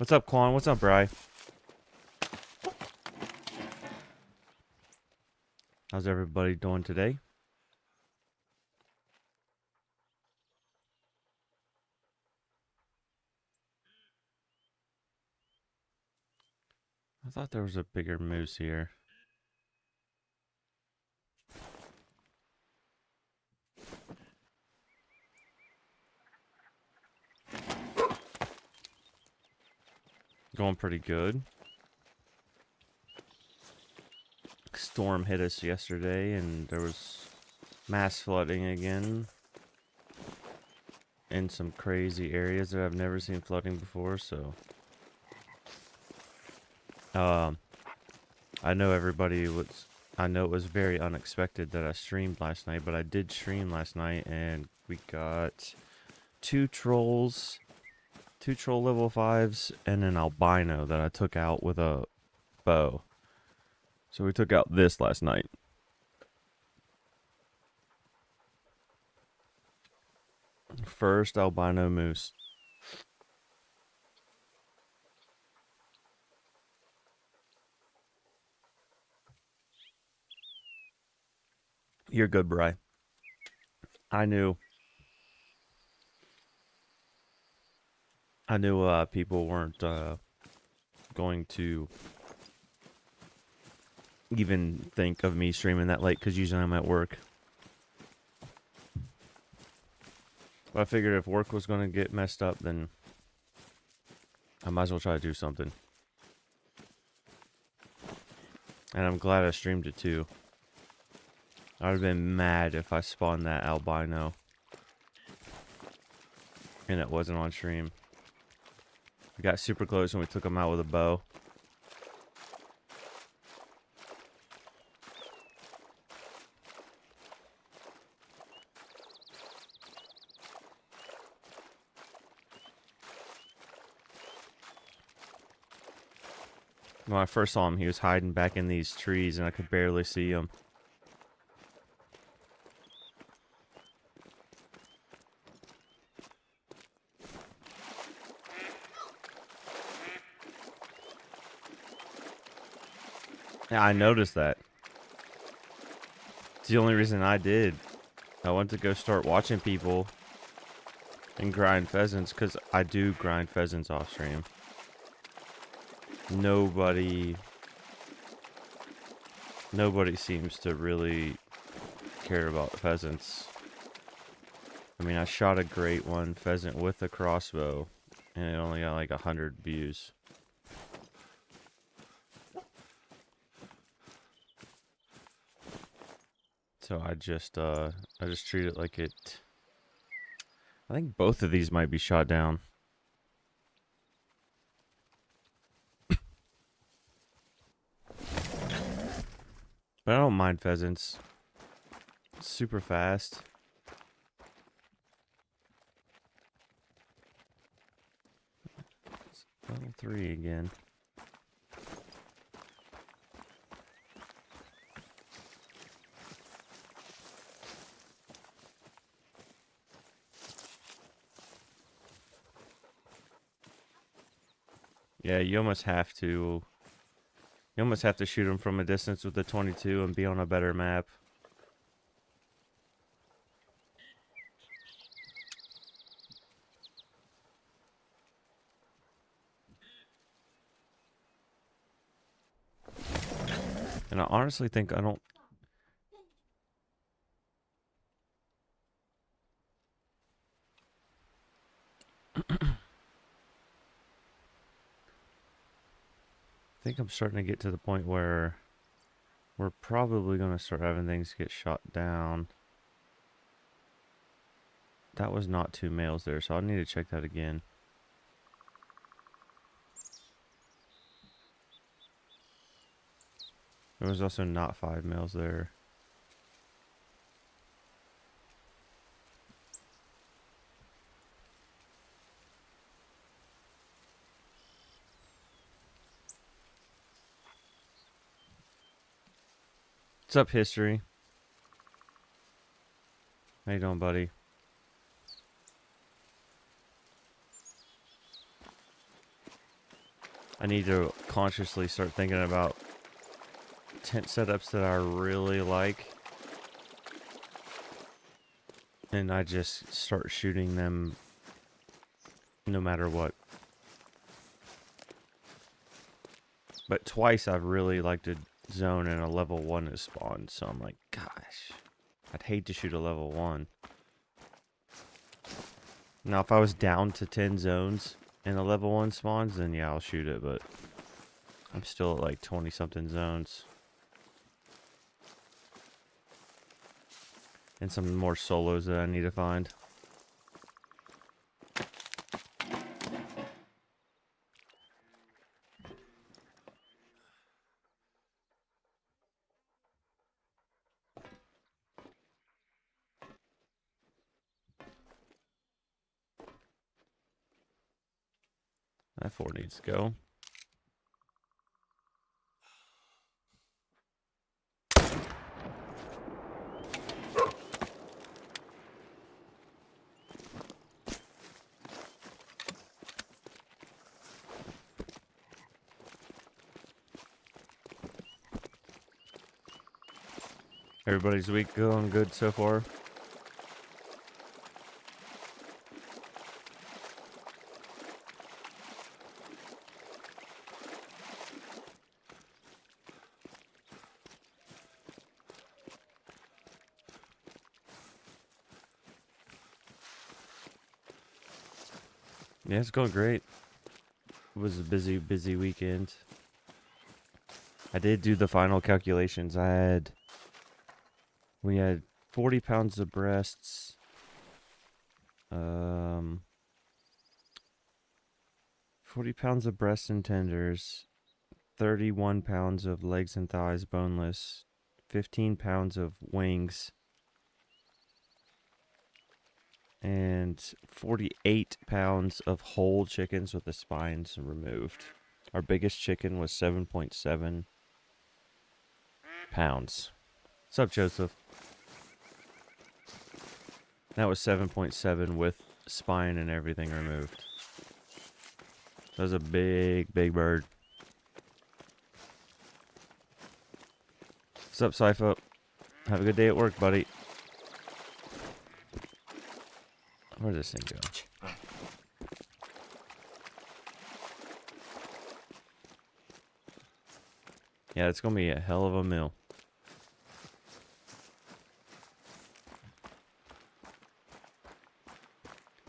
What's up, Quan? What's up, Bri? How's everybody doing today? I thought there was a bigger moose here. Going pretty good. Storm hit us yesterday and there was mass flooding again in some crazy areas that I've never seen flooding before, so I know it was very unexpected that I streamed last night, but I did stream last night and we got two troll level 5s and an albino that I took out with a bow. So we took out this last night. First albino moose. You're good, Bri. I knew people weren't going to even think of me streaming that late because usually I'm at work. But I figured if work was going to get messed up, then I might as well try to do something. And I'm glad I streamed it too. I would have been mad if I spawned that albino and it wasn't on stream. We got super close and we took him out with a bow. When I first saw him, he was hiding back in these trees and I could barely see him. Yeah, I noticed that. It's the only reason I did. I went to go start watching people and grind pheasants because I do grind pheasants off stream. Nobody seems to really care about pheasants. I mean, I shot a great one pheasant with a crossbow and it only got like 100 views. So I just treat it like it. I think both of these might be shot down. But I don't mind pheasants. Super fast. It's level 3 again. Yeah, you almost have to. You almost have to shoot them from a distance with the 22 and be on a better map. And I honestly think I don't. I think I'm starting to get to the point where we're probably going to start having things get shot down. That was not 2 males there, so I need to check that again. There was also not 5 males there. What's up, history? How you doing, buddy? I need to consciously start thinking about tent setups that I really like. And I just start shooting them no matter what. But twice I've really liked a zone and a level 1 has spawned. So I'm like, gosh, I'd hate to shoot a level 1. Now, if I was down to 10 zones and a level 1 spawns, then yeah, I'll shoot it. But I'm still at like 20-something zones. And some more solos that I need to find. That 4 needs to go. Everybody's week going good so far? Yeah, it's going great. It was a busy weekend. I did do the final calculations. We had 40 pounds of breasts, 40 pounds of breasts and tenders, 31 pounds of legs and thighs boneless, 15 pounds of wings, and 48 pounds of whole chickens with the spines removed. Our biggest chicken was 7.7 pounds. What's up, Joseph? That was 7.7 with spine and everything removed. That was a big bird. What's up, Sypho? Have a good day at work, buddy. Where'd this thing go? Yeah, it's gonna be a hell of a meal.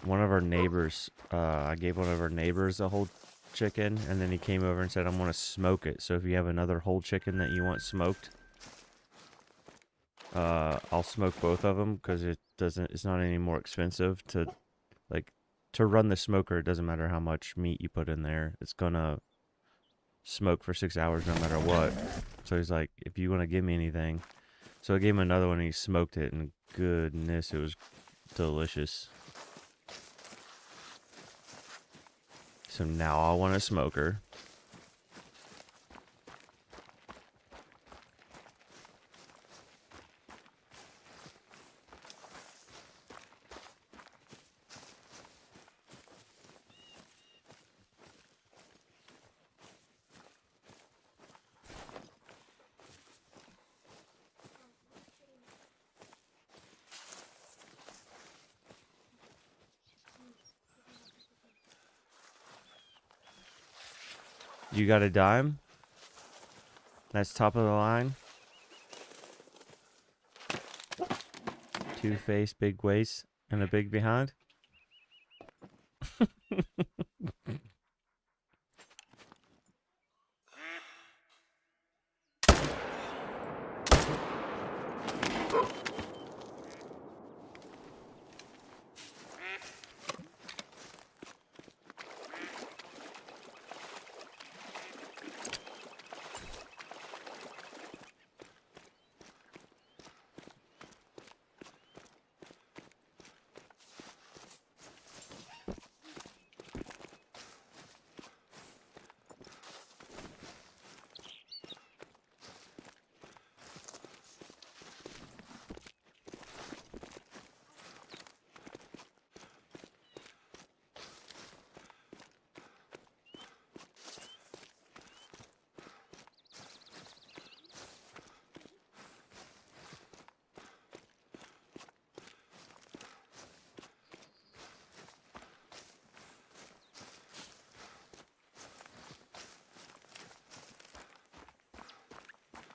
One of our neighbors, I gave one of our neighbors a whole chicken, and then he came over and said, I'm gonna smoke it. So if you have another whole chicken that you want smoked, I'll smoke both of them, because it's not any more expensive to run the smoker. It doesn't matter how much meat you put in there. It's gonna smoke for 6 hours no matter what. So he's like, if you want to give me anything. So I gave him another one and he smoked it, and goodness, it was delicious. So now I want a smoker. You got a dime? That's top of the line. Two face, big waist, and a big behind.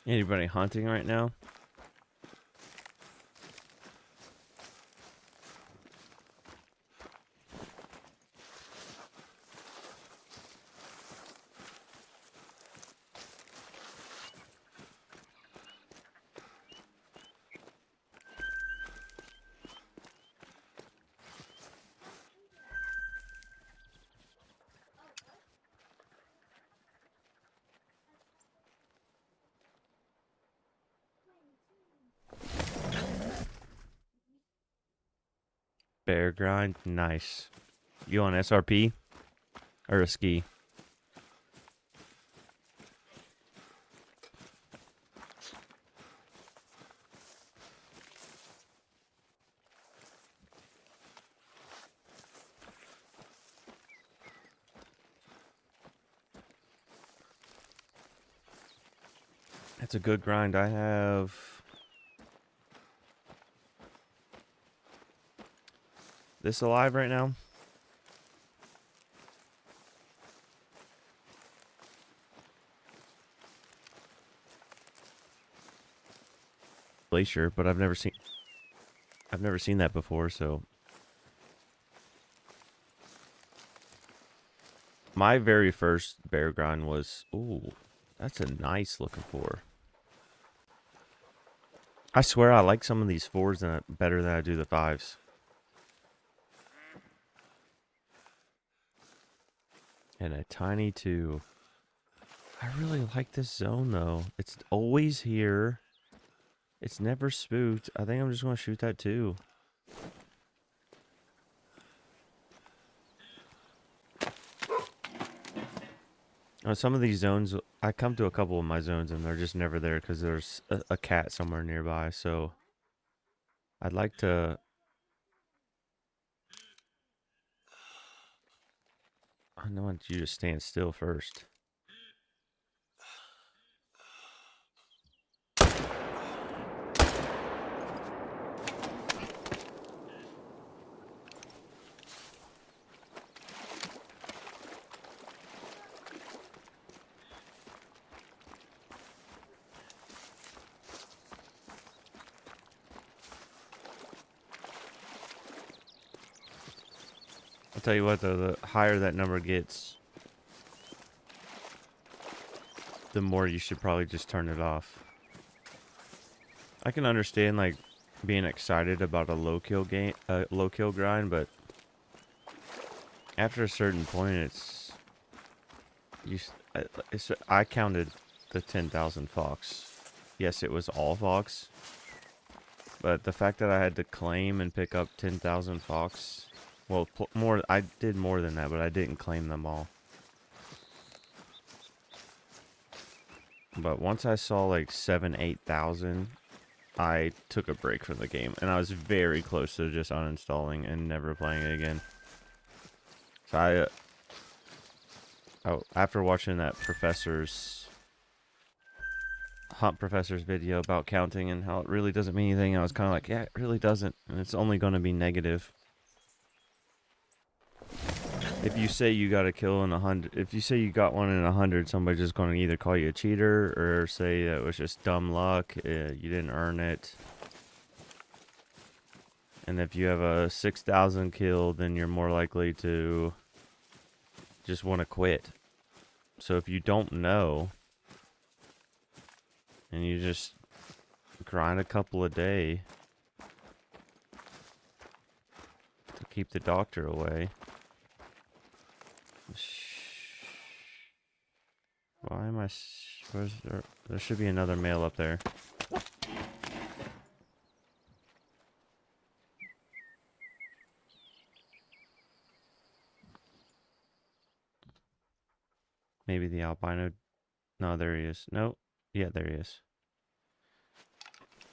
Anybody hunting right now? Bear grind, nice. You on SRP or a ski? That's a good grind. I have this alive right now. Glacier, but I've never seen that before, so my very first bear grind was, ooh, that's a nice looking 4. I swear I like some of these 4s better than I do the 5s. And a tiny 2. I really like this zone though. It's always here. It's never spooked. I think I'm just going to shoot that 2. Some of these zones, I come to a couple of my zones and they're just never there because there's a cat somewhere nearby. So I'd like to... I want you to stand still first. I'll tell you what though, the higher that number gets, the more you should probably just turn it off. I can understand like being excited about a low kill grind, but after a certain point, I counted the 10,000 fox. Yes, it was all fox, but the fact that I had to claim and pick up 10,000 fox, well, more. I did more than that, but I didn't claim them all. But once I saw like 8,000, I took a break from the game, and I was very close to just uninstalling and never playing it again. So after watching that Hunt Professor's video about counting and how it really doesn't mean anything, I was kind of like, yeah, it really doesn't, and it's only going to be negative. If you say you got a kill in 100, if you say you got one in 100, somebody's just going to either call you a cheater or say that it was just dumb luck, you didn't earn it. And if you have a 6,000 kill, then you're more likely to just want to quit. So if you don't know, and you just grind a couple a day to keep the doctor away. Why am I... Where's there? There should be another male up there. Maybe the albino... No, there he is. Nope. Yeah, there he is.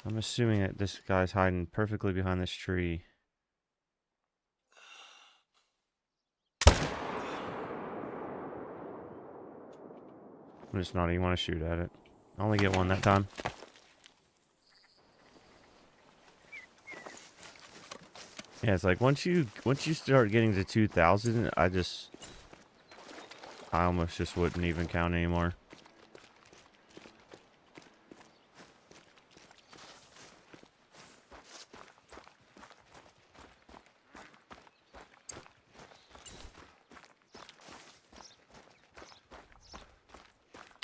I'm assuming that this guy's hiding perfectly behind this tree. I'm just not even want to shoot at it. I only get one that time. Yeah, it's like once you start getting to 2,000, I almost just wouldn't even count anymore.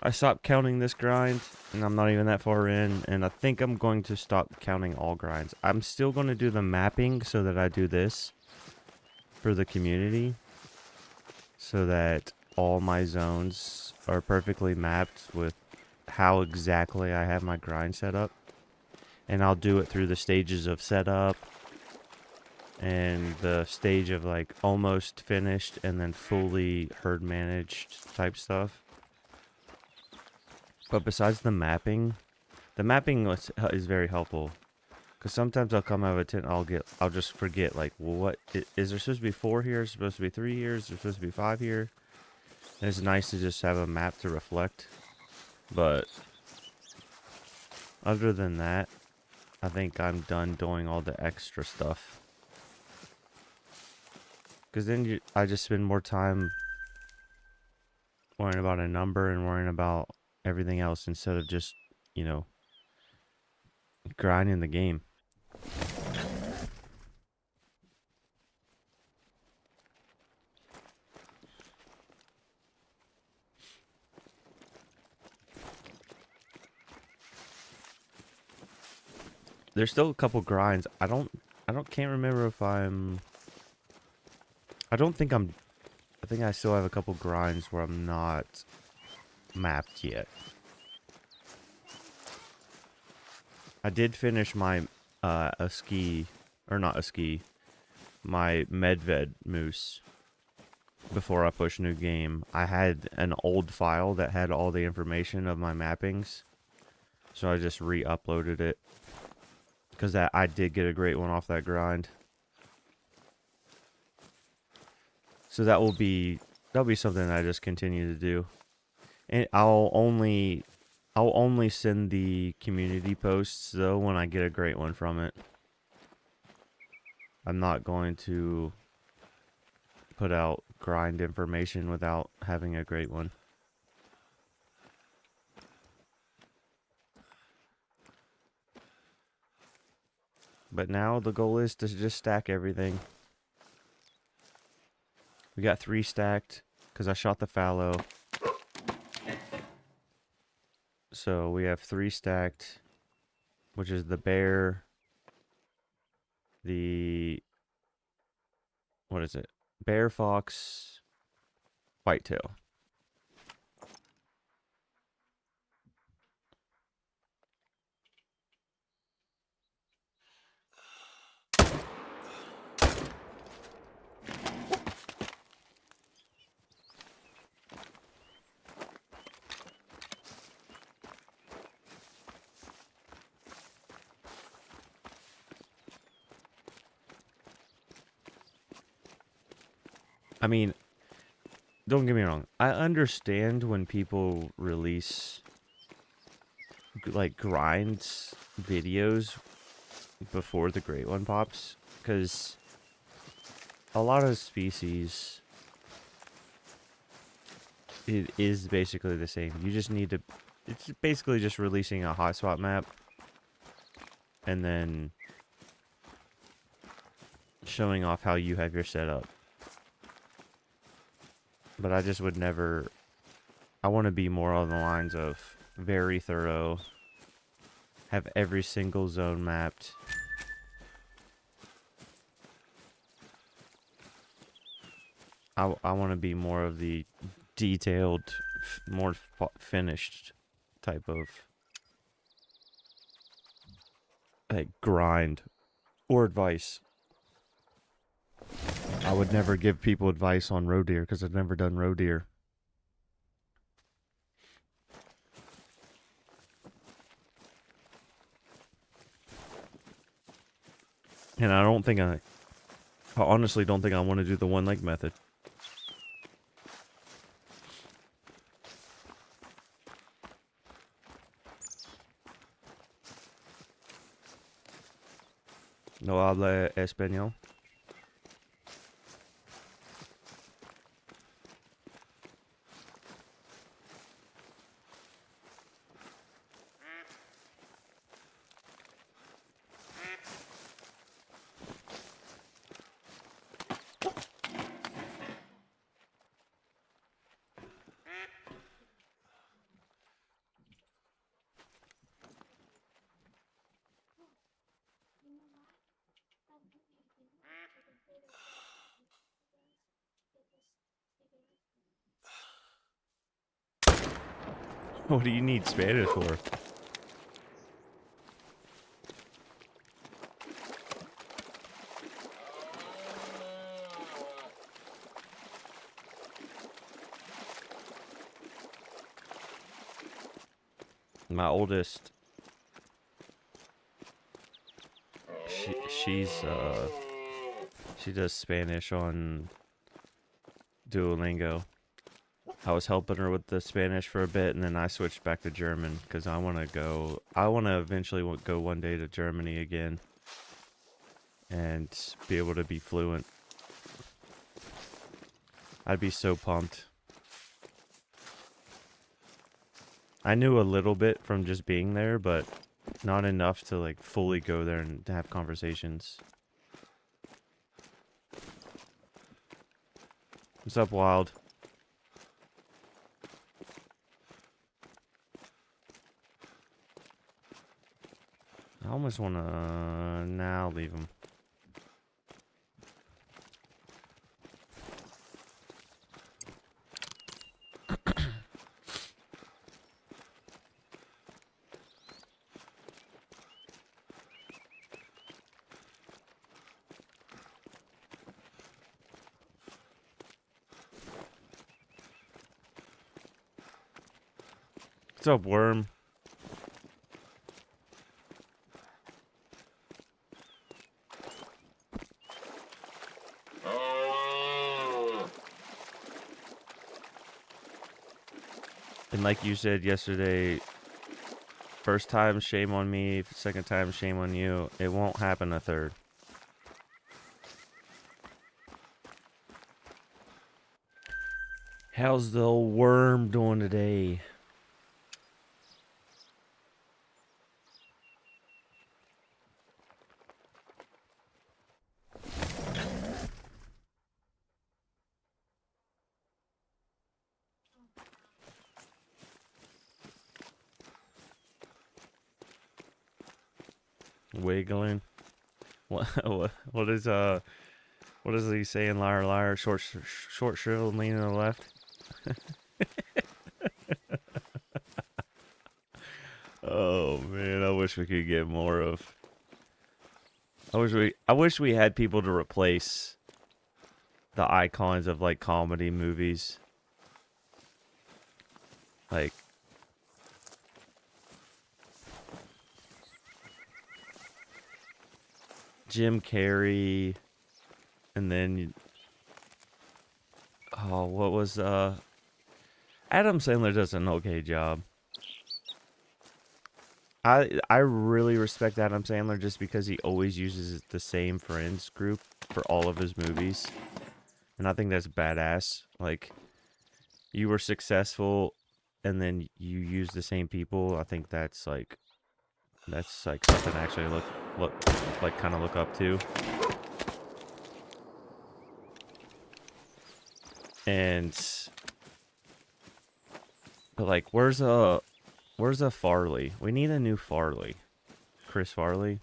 I stopped counting this grind, and I'm not even that far in, and I think I'm going to stop counting all grinds. I'm still going to do the mapping so that I do this for the community, so that all my zones are perfectly mapped with how exactly I have my grind set up. And I'll do it through the stages of setup, and the stage of like almost finished, and then fully herd managed type stuff. But besides the mapping is very helpful, because sometimes I'll come out of a tent, I'll just forget, like, well, what is there supposed to be 4 here? Is there supposed to be 3 here? Is there supposed to be 5 here? And it's nice to just have a map to reflect. But other than that, I think I'm done doing all the extra stuff, because then I just spend more time worrying about a number and worrying about everything else instead of just, you know, grinding the game. There's still a couple grinds. Can't remember if I think I still have a couple grinds where I'm not mapped yet. I did finish my my medved moose before I pushed new game. I had an old file that had all the information of my mappings, so I just re-uploaded it, because I did get a great one off that grind. So that'll be something that I just continue to do. And I'll only send the community posts though when I get a great one from it. I'm not going to put out grind information without having a great one. But now the goal is to just stack everything. We got 3 stacked because I shot the fallow. So we have 3 stacked, which is the bear, what is it? Bear, fox, whitetail. I mean, don't get me wrong. I understand when people release like grinds videos before the great one pops, because a lot of species it is basically the same. You just need to, it's basically just releasing a hotspot map and then showing off how you have your setup. But I just would never, I want to be more on the lines of very thorough, have every single zone mapped. I want to be more of the detailed, more finished type of like grind or advice. I would never give people advice on roe deer because I've never done roe deer. And I don't think I honestly don't think I want to do the one leg method. No habla español. What do you need Spanish for? My oldest, she does Spanish on Duolingo. I was helping her with the Spanish for a bit, and then I switched back to German because I want to eventually go one day to Germany again and be able to be fluent. I'd be so pumped. I knew a little bit from just being there, but not enough to like fully go there and to have conversations. What's up, Wild? I almost want to now leave him. What's up, Worm? And like you said yesterday, first time, shame on me. Second time, shame on you. It won't happen a third. How's the old Worm doing today? Wiggling. What is he saying? Liar, liar. Short shrivel, leaning to the left. Oh man, I wish we could get more of. I wish we had people to replace the icons of like comedy movies. Like Jim Carrey, and then what was Adam Sandler does an okay job. I really respect Adam Sandler just because he always uses the same friends group for all of his movies, and I think that's badass. Like you were successful and then you use the same people, I think that's like something to actually look like kind of look up to. And but like where's a Farley? We need a new Farley. Chris Farley.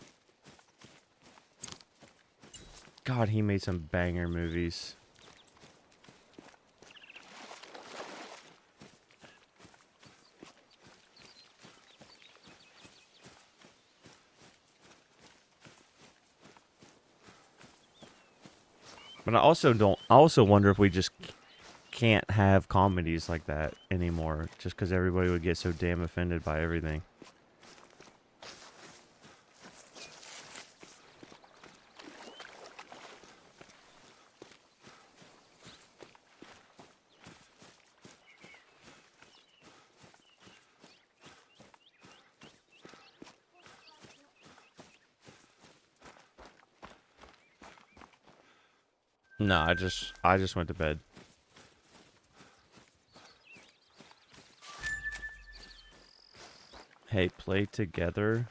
God, he made some banger movies. But I also wonder if we just can't have comedies like that anymore, just because everybody would get so damn offended by everything. No, I just went to bed. Hey, play together.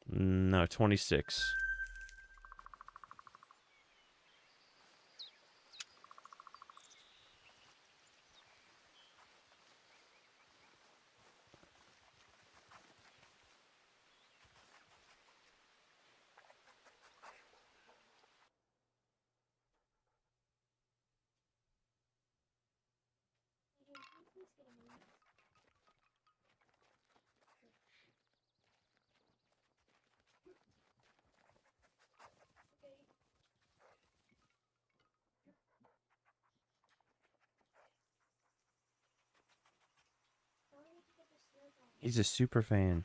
No, 26. He's a super fan.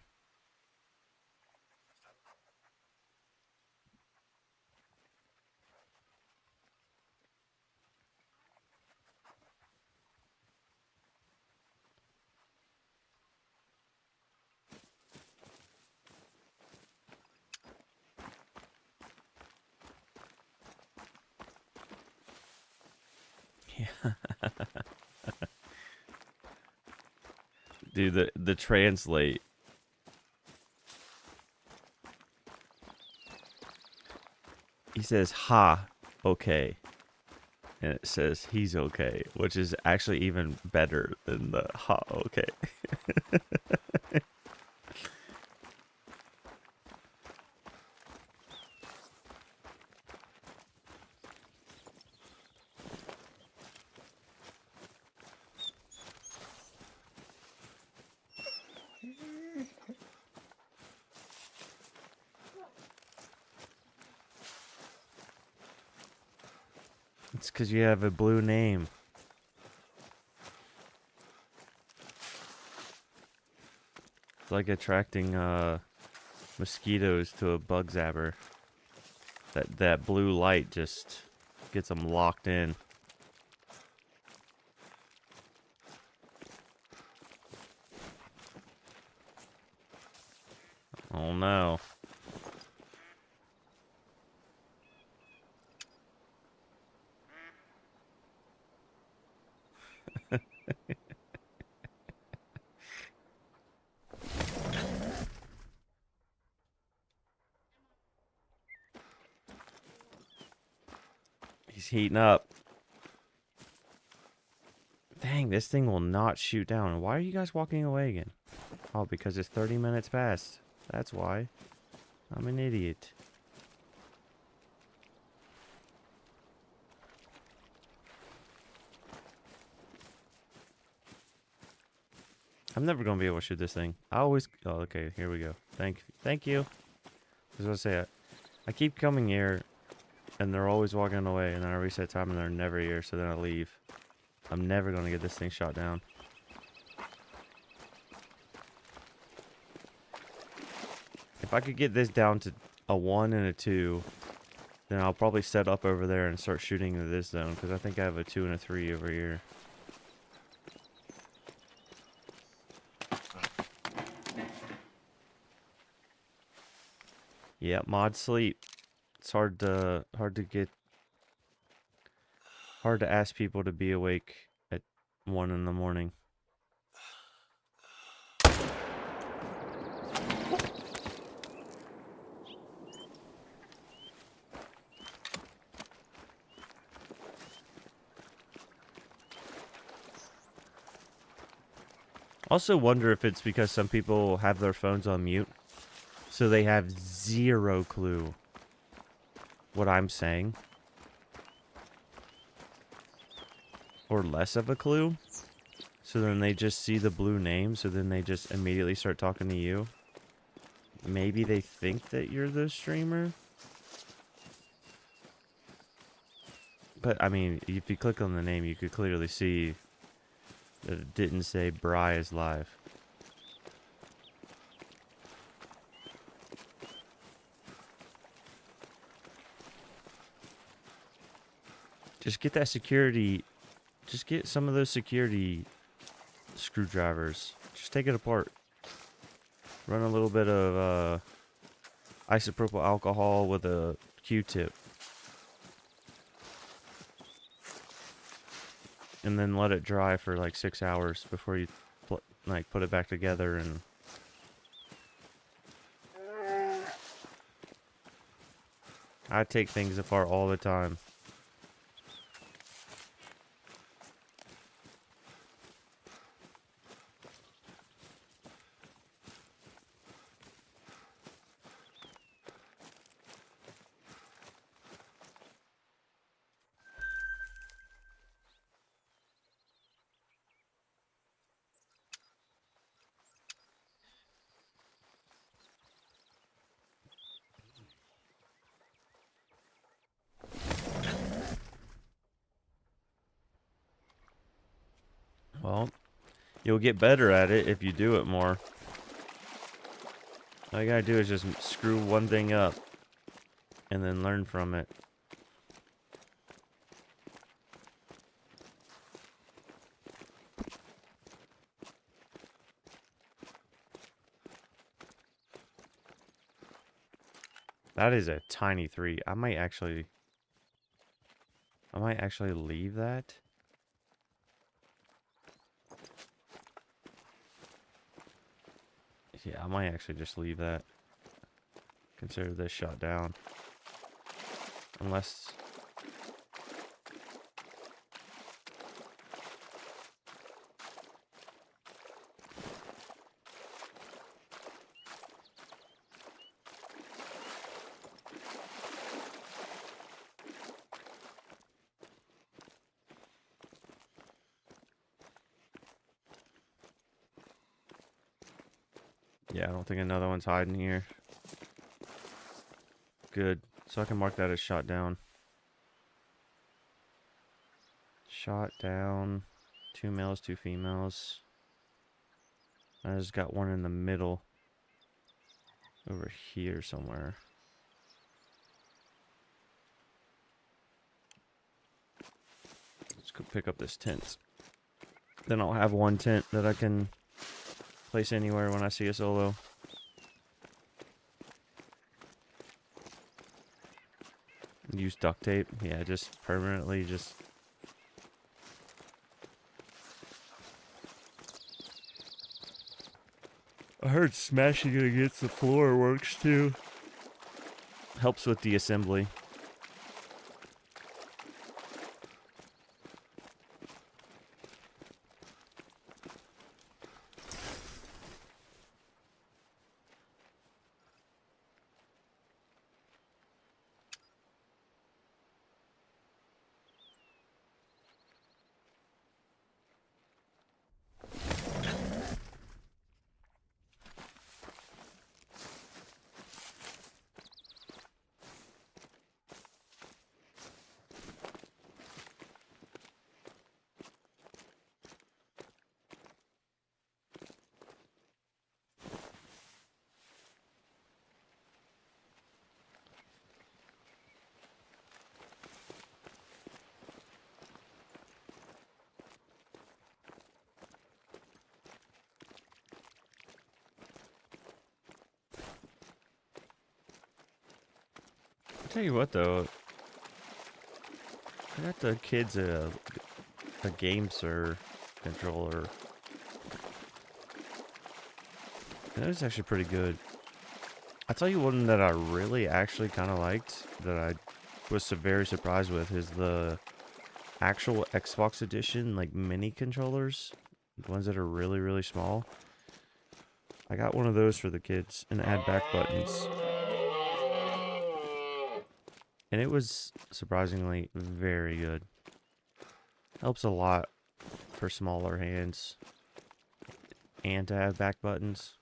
Yeah. Dude, the translate. He says, "Ha, okay." And it says he's okay, which is actually even better than the "ha, okay." It's because you have a blue name. It's like attracting mosquitoes to a bug zapper. That blue light just gets them locked in. Oh no. He's heating up. Dang, this thing will not shoot down. Why are you guys walking away again? Oh, because it's 30 minutes past. That's why. I'm an idiot. I'm never gonna be able to shoot this thing. I always. Oh, okay. Here we go. Thank you. I was gonna say, I keep coming here, and they're always walking away, and then I reset time, and they're never here. So then I leave. I'm never gonna get this thing shot down. If I could get this down to a 1 and a 2, then I'll probably set up over there and start shooting into this zone, because I think I have a 2 and a 3 over here. Yeah, mod sleep. It's hard to ask people to be awake at 1 in the morning. Also wonder if it's because some people have their phones on mute, so they have zero clue what I'm saying. Or less of a clue. So then they just see the blue name, so then they just immediately start talking to you. Maybe they think that you're the streamer. But, I mean, if you click on the name, you could clearly see that it didn't say Bri is live. Just get that security... Just get some of those security screwdrivers. Just take it apart. Run a little bit of isopropyl alcohol with a Q-tip. And then let it dry for like 6 hours before you put it back together. And I take things apart all the time. Well, you'll get better at it if you do it more. All you gotta do is just screw one thing up and then learn from it. That is a tiny 3. I might actually leave that. Yeah, I might actually just leave that. Consider this shot down. Unless... Yeah, I don't think another one's hiding here. Good. So I can mark that as shot down. Shot down. 2 males, 2 females. I just got one in the middle. Over here somewhere. Let's go pick up this tent. Then I'll have one tent that I can place anywhere when I see a solo. Use duct tape. Yeah, just permanently just... I heard smashing it against the floor works too. Helps with the assembly. tell you what though, I got the kids a GameSir controller. And it was actually pretty good. I'll tell you one that I really actually kind of liked, that I was very surprised with, is the actual Xbox edition, like mini controllers. The ones that are really, really small. I got one of those for the kids and add back buttons. And it was surprisingly very good. Helps a lot for smaller hands. And to have back buttons.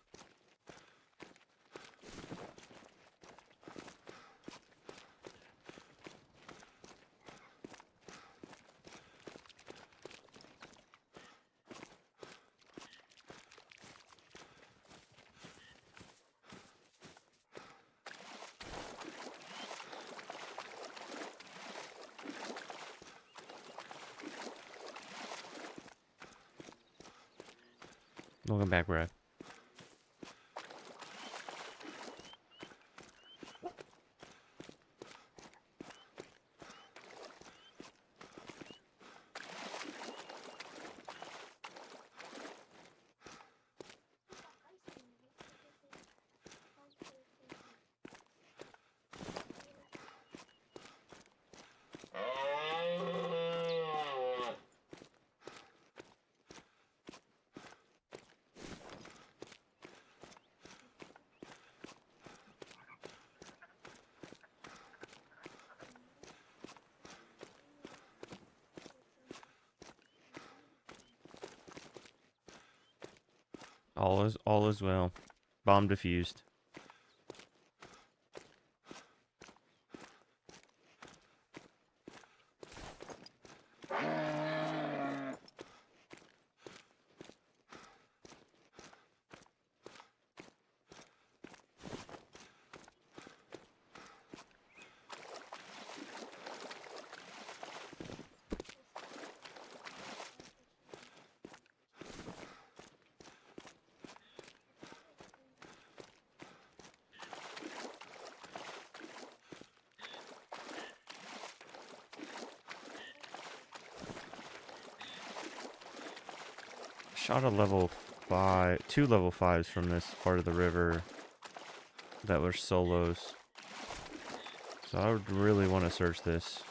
Welcome back, Brad. All is well. Bomb defused. Shot a level 5, 2 level 5s from this part of the river that were solos. So I would really want to search this.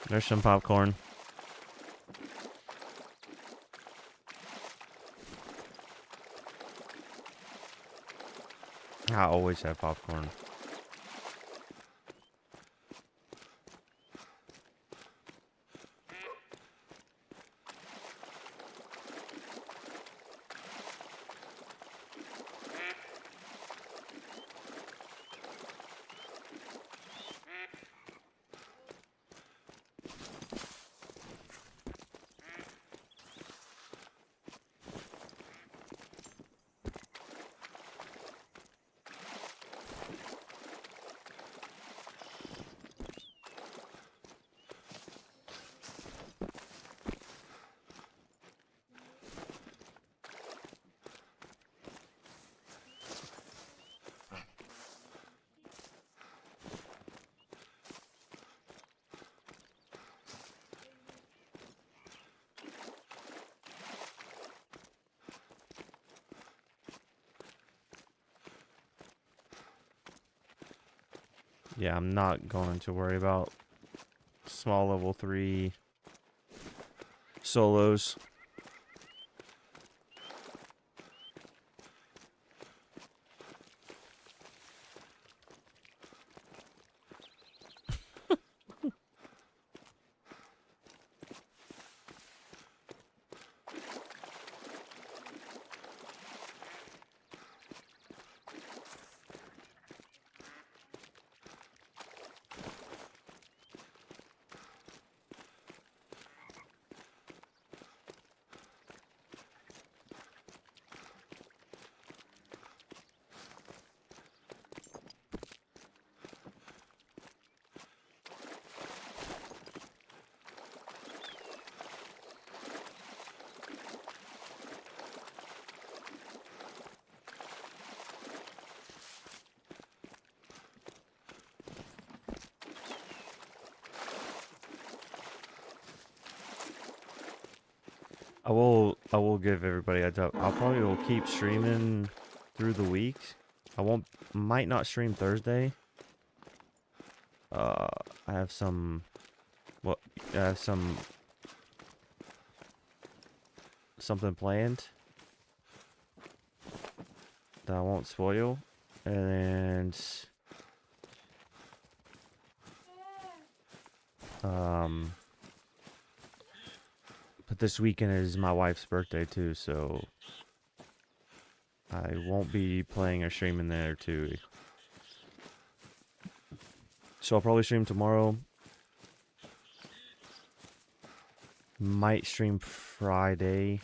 There's some popcorn. I always have popcorn. Yeah, I'm not going to worry about small level 3 solos. I will give everybody a up. I'll probably will keep streaming through the week. Might not stream Thursday. I have some, well, I have something planned that I won't spoil, and but this weekend is my wife's birthday too, so I won't be playing or streaming there too. So I'll probably stream tomorrow. Might stream Friday.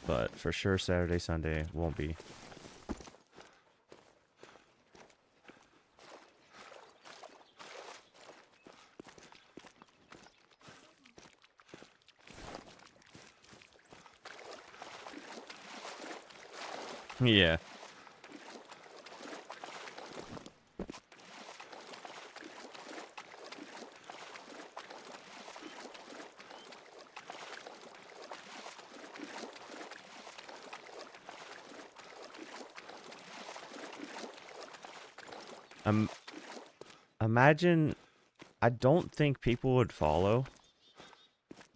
But for sure Saturday, Sunday won't be. Yeah. Imagine, I don't think people would follow,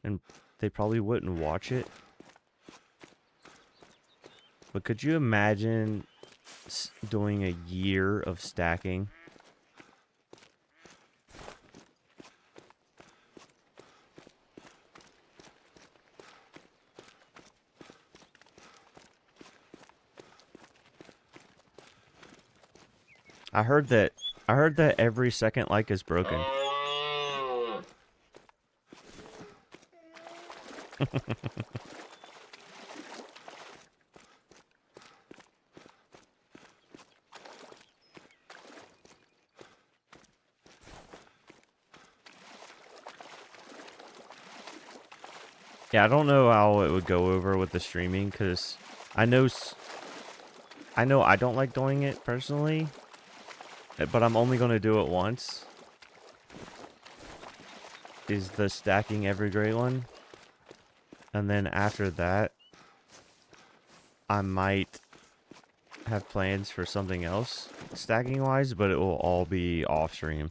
and they probably wouldn't watch it. But could you imagine doing a year of stacking? I heard that every second like is broken. Yeah, I don't know how it would go over with the streaming, because I know I don't like doing it personally, but I'm only going to do it once. Is the stacking every great one. And then after that, I might have plans for something else stacking wise, but it will all be off stream.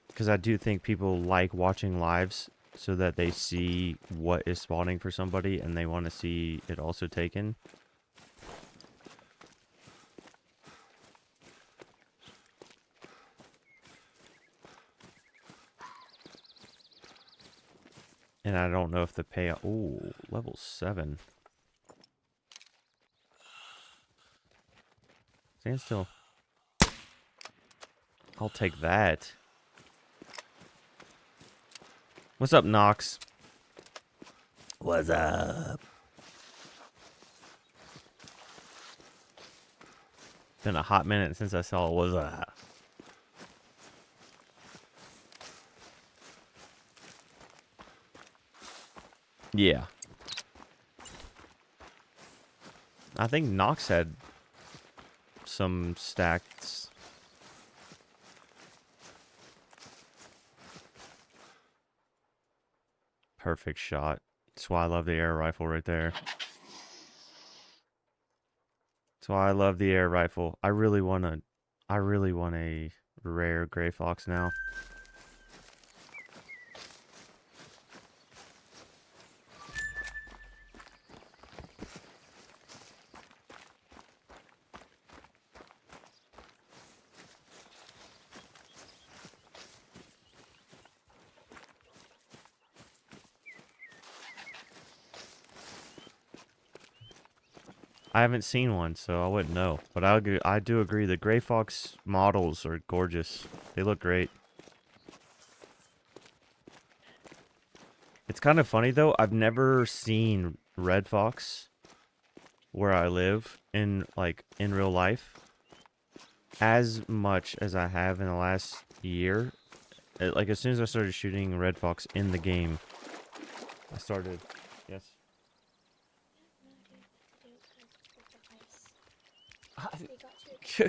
Because I do think people like watching lives so that they see what is spawning for somebody and they want to see it also taken. And I don't know if the payout... Ooh, level 7. Stand still. I'll take that. What's up, Nox? What's up? Been a hot minute since I saw what's up. Yeah. I think Nox had some stacks. Perfect shot. That's why I love the air rifle right there. That's why I love the air rifle. I really want a rare gray fox now. I haven't seen one, so I wouldn't know. But I do agree, the Gray Fox models are gorgeous. They look great. It's kind of funny, though. I've never seen Red Fox where I live in real life as much as I have in the last year. Like, as soon as I started shooting Red Fox in the game, I started... Yes?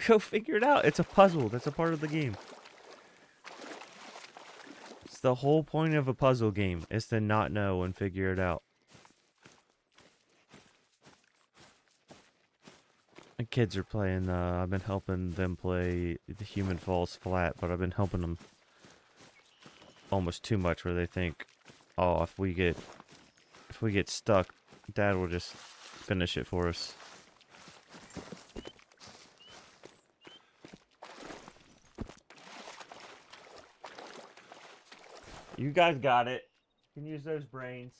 Go figure it out. It's a puzzle. That's a part of the game. It's the whole point of a puzzle game, is to not know and figure it out. The kids are playing, I've been helping them play The Human Falls Flat, but I've been helping them almost too much where they think, oh, if we get stuck, Dad will just finish it for us. You guys got it. You can use those brains.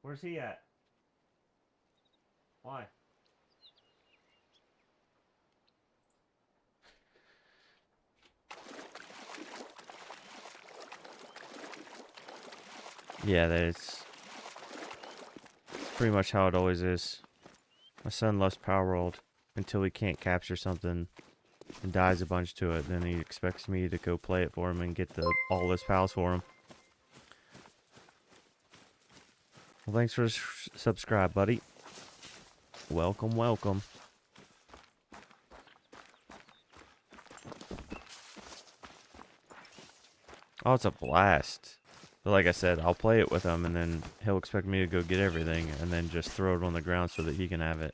Where's he at? Why? Yeah, that's pretty much how it always is. My son loves Power World until he can't capture something and dies a bunch to it. Then he expects me to go play it for him and get all his pals for him. Well, thanks for subscribe, buddy. Welcome, welcome. Oh, it's a blast. But like I said, I'll play it with him, and then he'll expect me to go get everything, and then just throw it on the ground so that he can have it.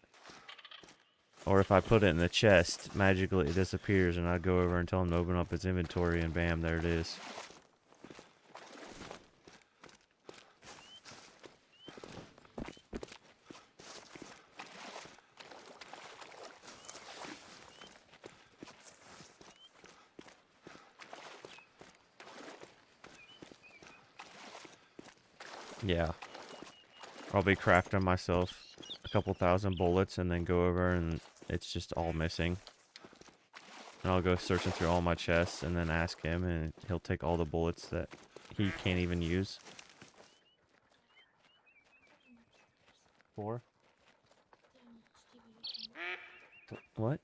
Or if I put it in the chest, magically it disappears, and I go over and tell him to open up his inventory, and bam, there it is. Yeah. I'll be crafting myself a couple thousand bullets and then go over and it's just all missing. And I'll go searching through all my chests and then ask him, and he'll take all the bullets that he can't even use. 4? What?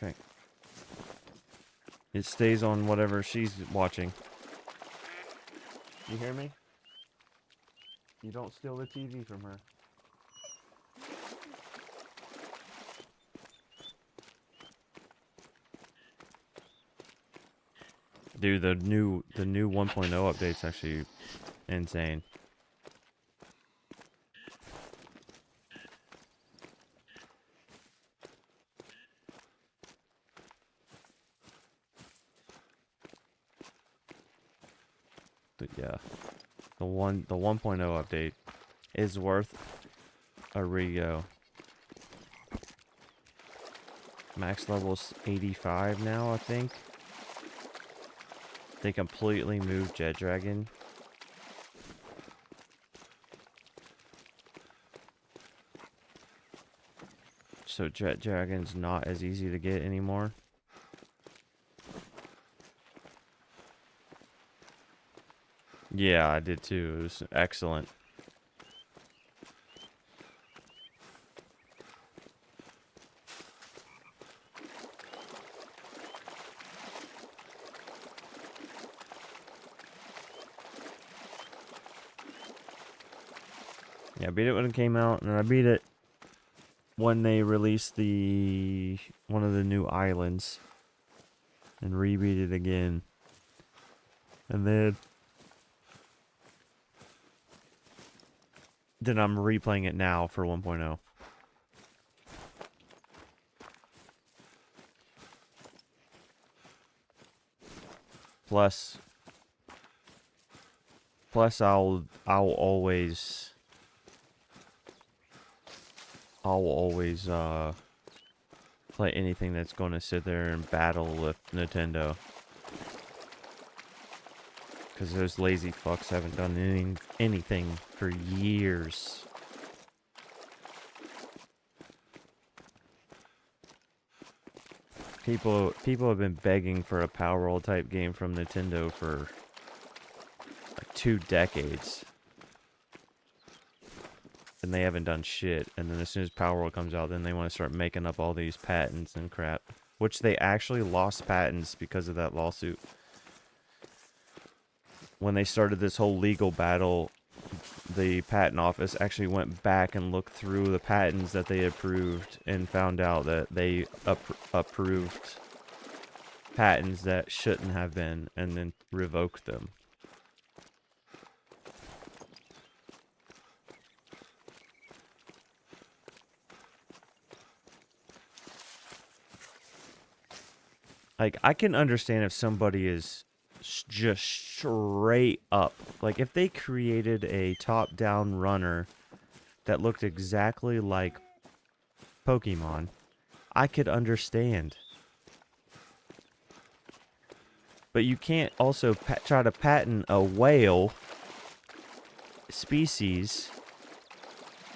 Okay. It stays on whatever she's watching. You hear me? You don't steal the TV from her. Dude, the new 1.0 update's actually insane. But yeah, the 1.0 update is worth a rego. Max level's 85 now, I think. They completely moved Jet Dragon. So Jet Dragon's not as easy to get anymore. Yeah, I did too. It was excellent. Yeah, I beat it when it came out, and I beat it when they released one of the new islands, and re-beat it again. And then I'm replaying it now for 1.0. Plus I'll always play anything that's going to sit there and battle with Nintendo. Because those lazy fucks haven't done anything for years. People have been begging for a Power Roll type game from Nintendo for like 2 decades. And they haven't done shit. And then as soon as Power Roll comes out, then they want to start making up all these patents and crap. which they actually lost patents because of that lawsuit. When they started this whole legal battle, the patent office actually went back and looked through the patents that they approved and found out that they approved patents that shouldn't have been, and then revoked them. Like, I can understand if somebody is just straight up, like if they created a top-down runner that looked exactly like Pokemon, I could understand. But you can't also try to patent a whale species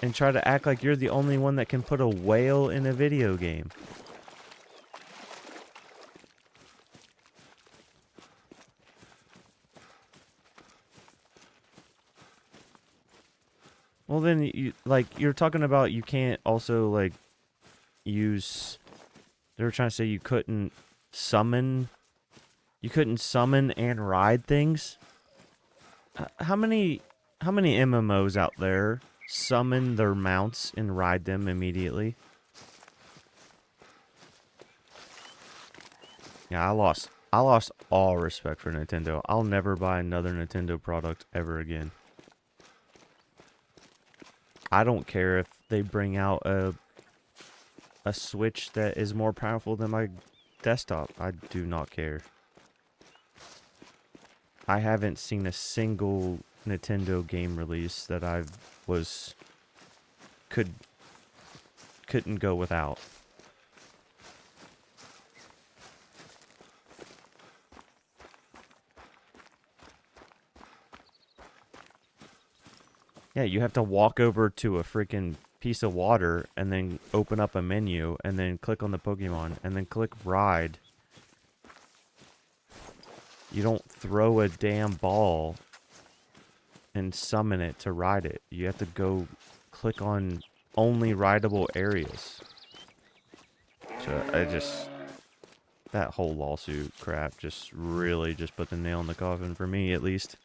and try to act like you're the only one that can put a whale in a video game. Well, then, you're talking about you can't also, like, use... They were trying to say you couldn't summon and ride things? How many MMOs out there summon their mounts and ride them immediately? Yeah, I lost all respect for Nintendo. I'll never buy another Nintendo product ever again. I don't care if they bring out a Switch that is more powerful than my desktop. I do not care. I haven't seen a single Nintendo game release that I couldn't go without. Yeah, you have to walk over to a freaking piece of water and then open up a menu and then click on the Pokemon and then click ride. You don't throw a damn ball and summon it to ride it. You have to go click on only rideable areas. So that whole lawsuit crap just really just put the nail in the coffin for me, at least.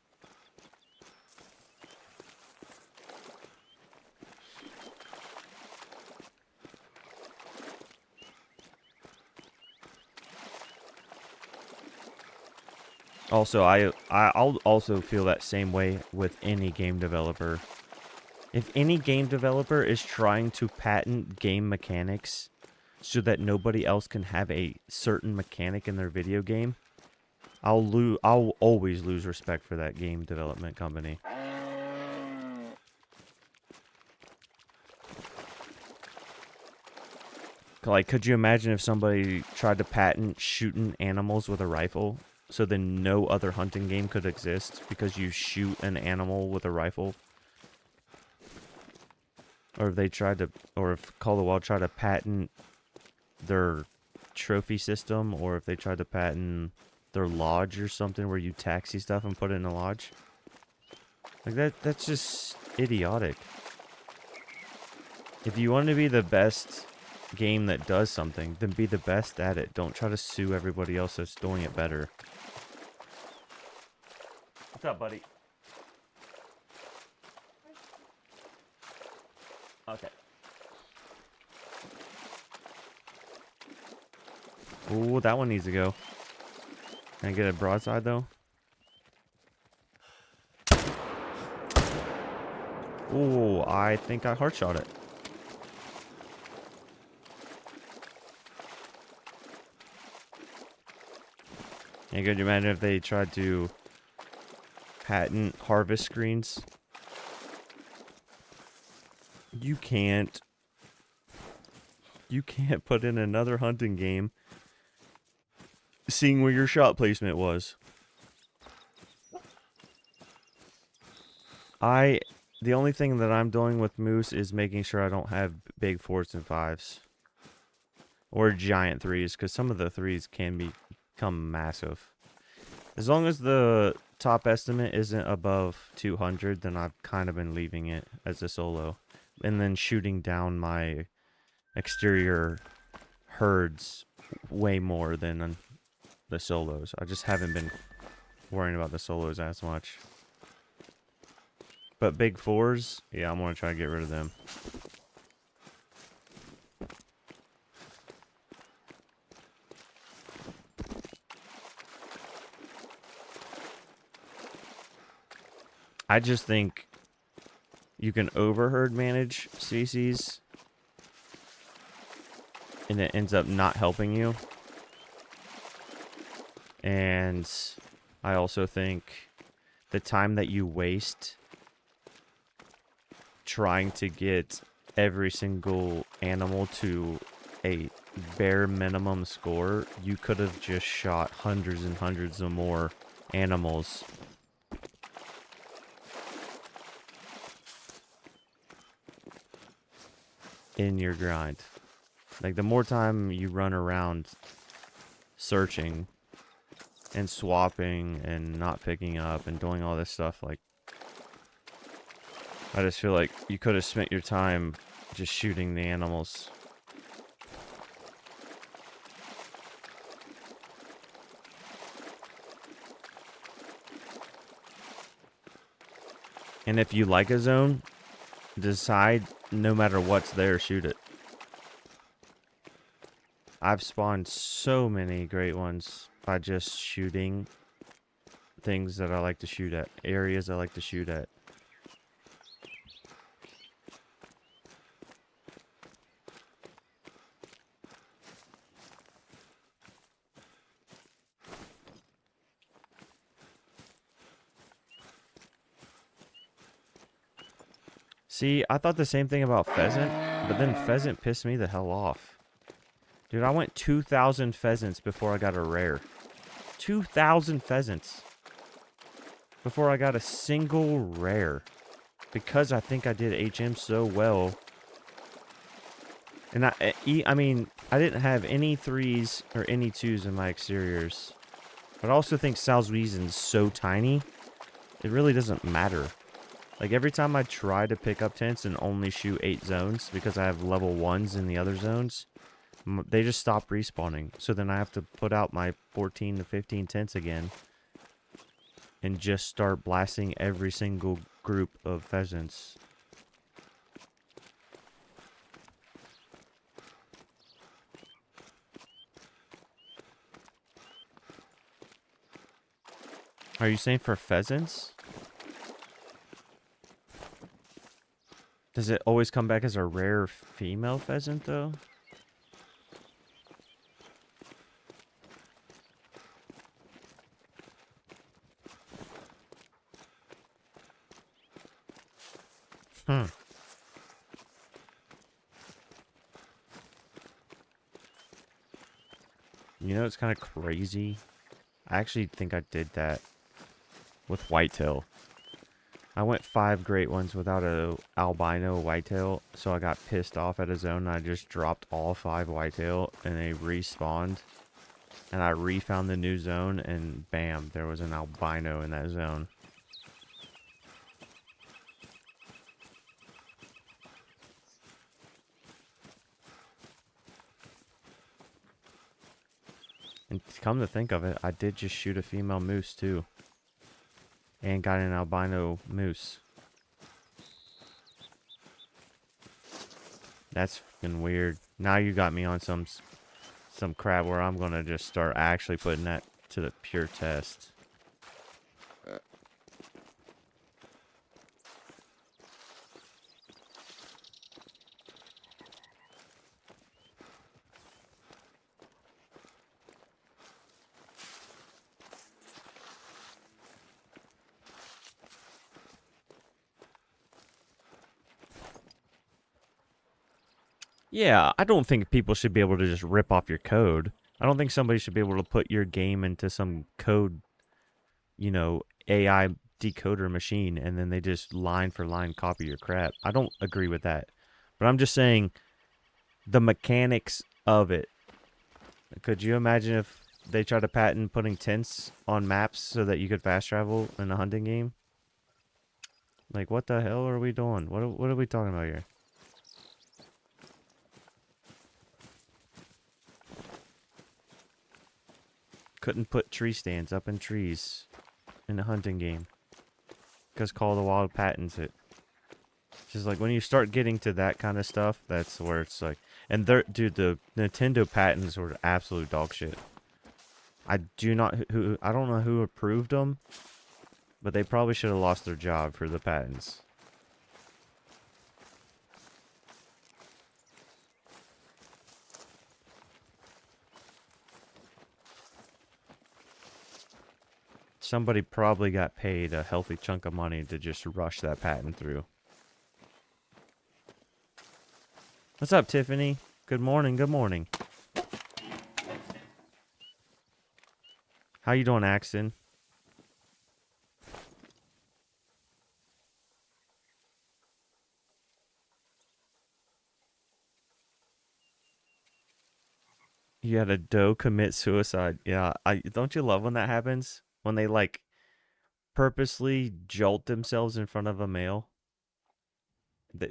Also, I'll also feel that same way with any game developer. If any game developer is trying to patent game mechanics so that nobody else can have a certain mechanic in their video game, I'll always lose respect for that game development company. Like, could you imagine if somebody tried to patent shooting animals with a rifle? So then no other hunting game could exist because you shoot an animal with a rifle? Or if they tried to, or if Call of the Wild tried to patent their trophy system, or if they tried to patent their lodge or something where you taxi stuff and put it in a lodge. Like that's just idiotic. If you want to be the best game that does something, then be the best at it. Don't try to sue everybody else that's doing it better. What's up, buddy? Okay. Ooh, that one needs to go. Can I get a broadside, though? Ooh, I think I heart shot it. And could you imagine if they tried to patent harvest screens? You can't put in another hunting game seeing where your shot placement was. The only thing that I'm doing with moose is making sure I don't have big 4s and 5s. Or giant 3s, because some of the 3s can become massive. As long as the top estimate isn't above 200, then I've kind of been leaving it as a solo. And then shooting down my exterior herds way more than the solos. I just haven't been worrying about the solos as much. But big fours, yeah, I'm gonna try to get rid of them. I just think you can overherd manage species and it ends up not helping you. And I also think the time that you waste trying to get every single animal to a bare minimum score, you could have just shot hundreds and hundreds of more animals. In your grind. Like, the more time you run around searching and swapping and not picking up and doing all this stuff, like, I just feel like you could have spent your time just shooting the animals. And if you like a zone, decide no matter what's there, shoot it. I've spawned so many great ones by just shooting things that I like to shoot at, areas I like to shoot at. See, I thought the same thing about pheasant, but then pheasant pissed me the hell off. Dude, I went 2,000 pheasants before I got a rare. 2,000 pheasants before I got a single rare. Because I think I did HM so well. And I mean, I didn't have any 3s or any 2s in my exteriors. But I also think Salzwiesen's so tiny, it really doesn't matter. Like, every time I try to pick up tents and only shoot 8 zones because I have level 1s in the other zones, they just stop respawning. So then I have to put out my 14 to 15 tents again and just start blasting every single group of pheasants. Are you saying for pheasants? Does it always come back as a rare female pheasant, though? Hmm. You know, it's kind of crazy. I actually think I did that with whitetail. I went 5 great ones without a albino whitetail, so I got pissed off at a zone and I just dropped all 5 whitetail and they respawned. And I refound the new zone and bam, there was an albino in that zone. And come to think of it, I did just shoot a female moose too. And got an albino moose. That's fucking weird. Now you got me on some crap where I'm gonna just start actually putting that to the pure test. Yeah, I don't think people should be able to just rip off your code. I don't think somebody should be able to put your game into some code, you know, AI decoder machine and then they just line for line copy your crap. I don't agree with that. But I'm just saying the mechanics of it. Could you imagine if they tried to patent putting tents on maps so that you could fast travel in a hunting game? Like, what the hell are we doing? What are we talking about here? Couldn't put tree stands up in trees in a hunting game because Call of the Wild patents it. Just like when you start getting to that kind of stuff, that's where it's like, and dude, the Nintendo patents were absolute dog shit. I don't know who approved them, but they probably should have lost their job for the patents. Somebody probably got paid a healthy chunk of money to just rush that patent through. What's up, Tiffany? Good morning, good morning. How you doing, Axton? You had a doe commit suicide. Yeah, don't you love when that happens? When they like purposely jolt themselves in front of a male.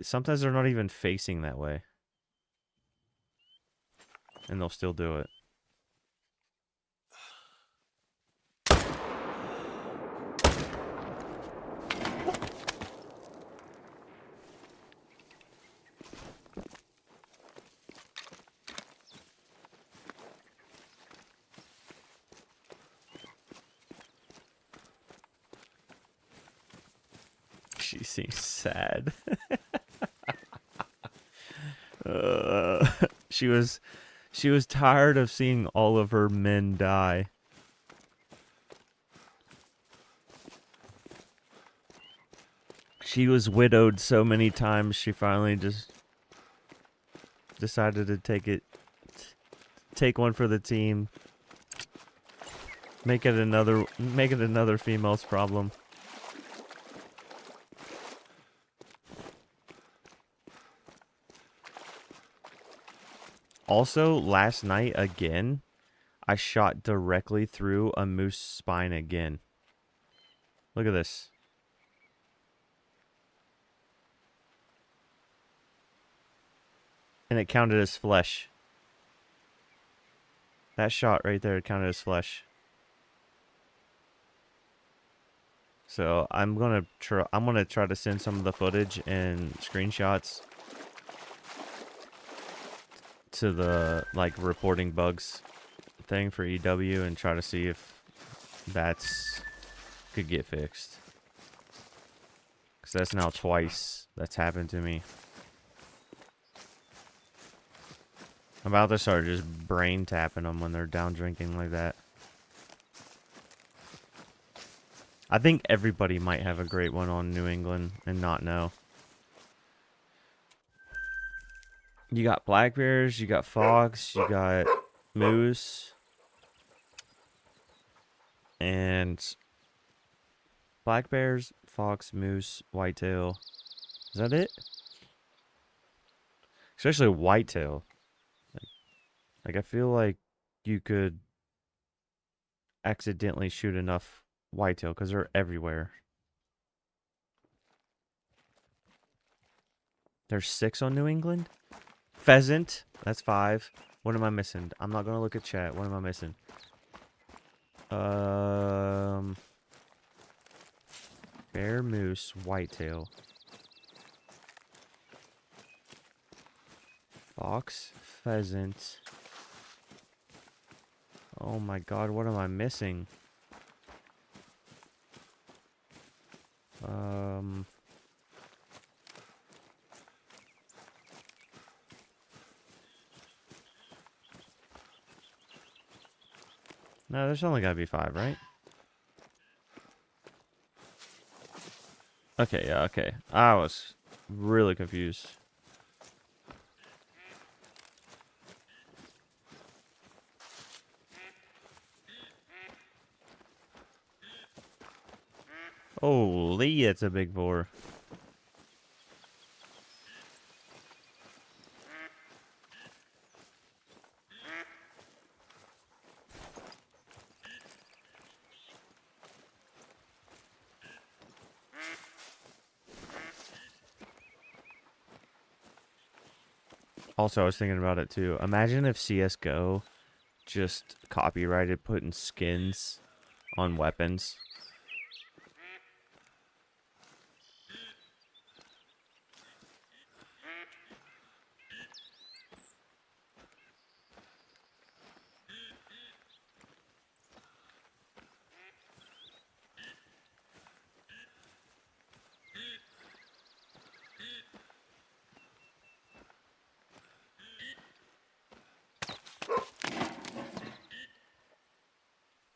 Sometimes they're not even facing that way. And they'll still do it. She seems sad. She was tired of seeing all of her men die. She was widowed so many times, she finally just decided to take one for the team. Make it another female's problem. Also, last night again, I shot directly through a moose spine again. Look at this. And it counted as flesh. That shot right there counted as flesh. So I'm gonna try to send some of the footage and screenshots to the like reporting bugs thing for EW and try to see if that's could get fixed. Cause that's now twice that's happened to me. I'm about to start just brain tapping them when they're down drinking like that. I think everybody might have a great one on New England and not know. You got black bears, you got fox, you got moose, and black bears, fox, moose, whitetail. Is that it? Especially whitetail. Like I feel like you could accidentally shoot enough whitetail because they're everywhere. There's 6 on New England? Pheasant, that's 5. What am I missing? I'm not gonna look at chat. What am I missing? Bear, moose, whitetail. Fox, pheasant. Oh my god, what am I missing? No, there's only gotta be 5, right? Okay, yeah, okay. I was really confused. Holy, it's a big boar. Also, I was thinking about it too. Imagine if CSGO just copyrighted putting skins on weapons.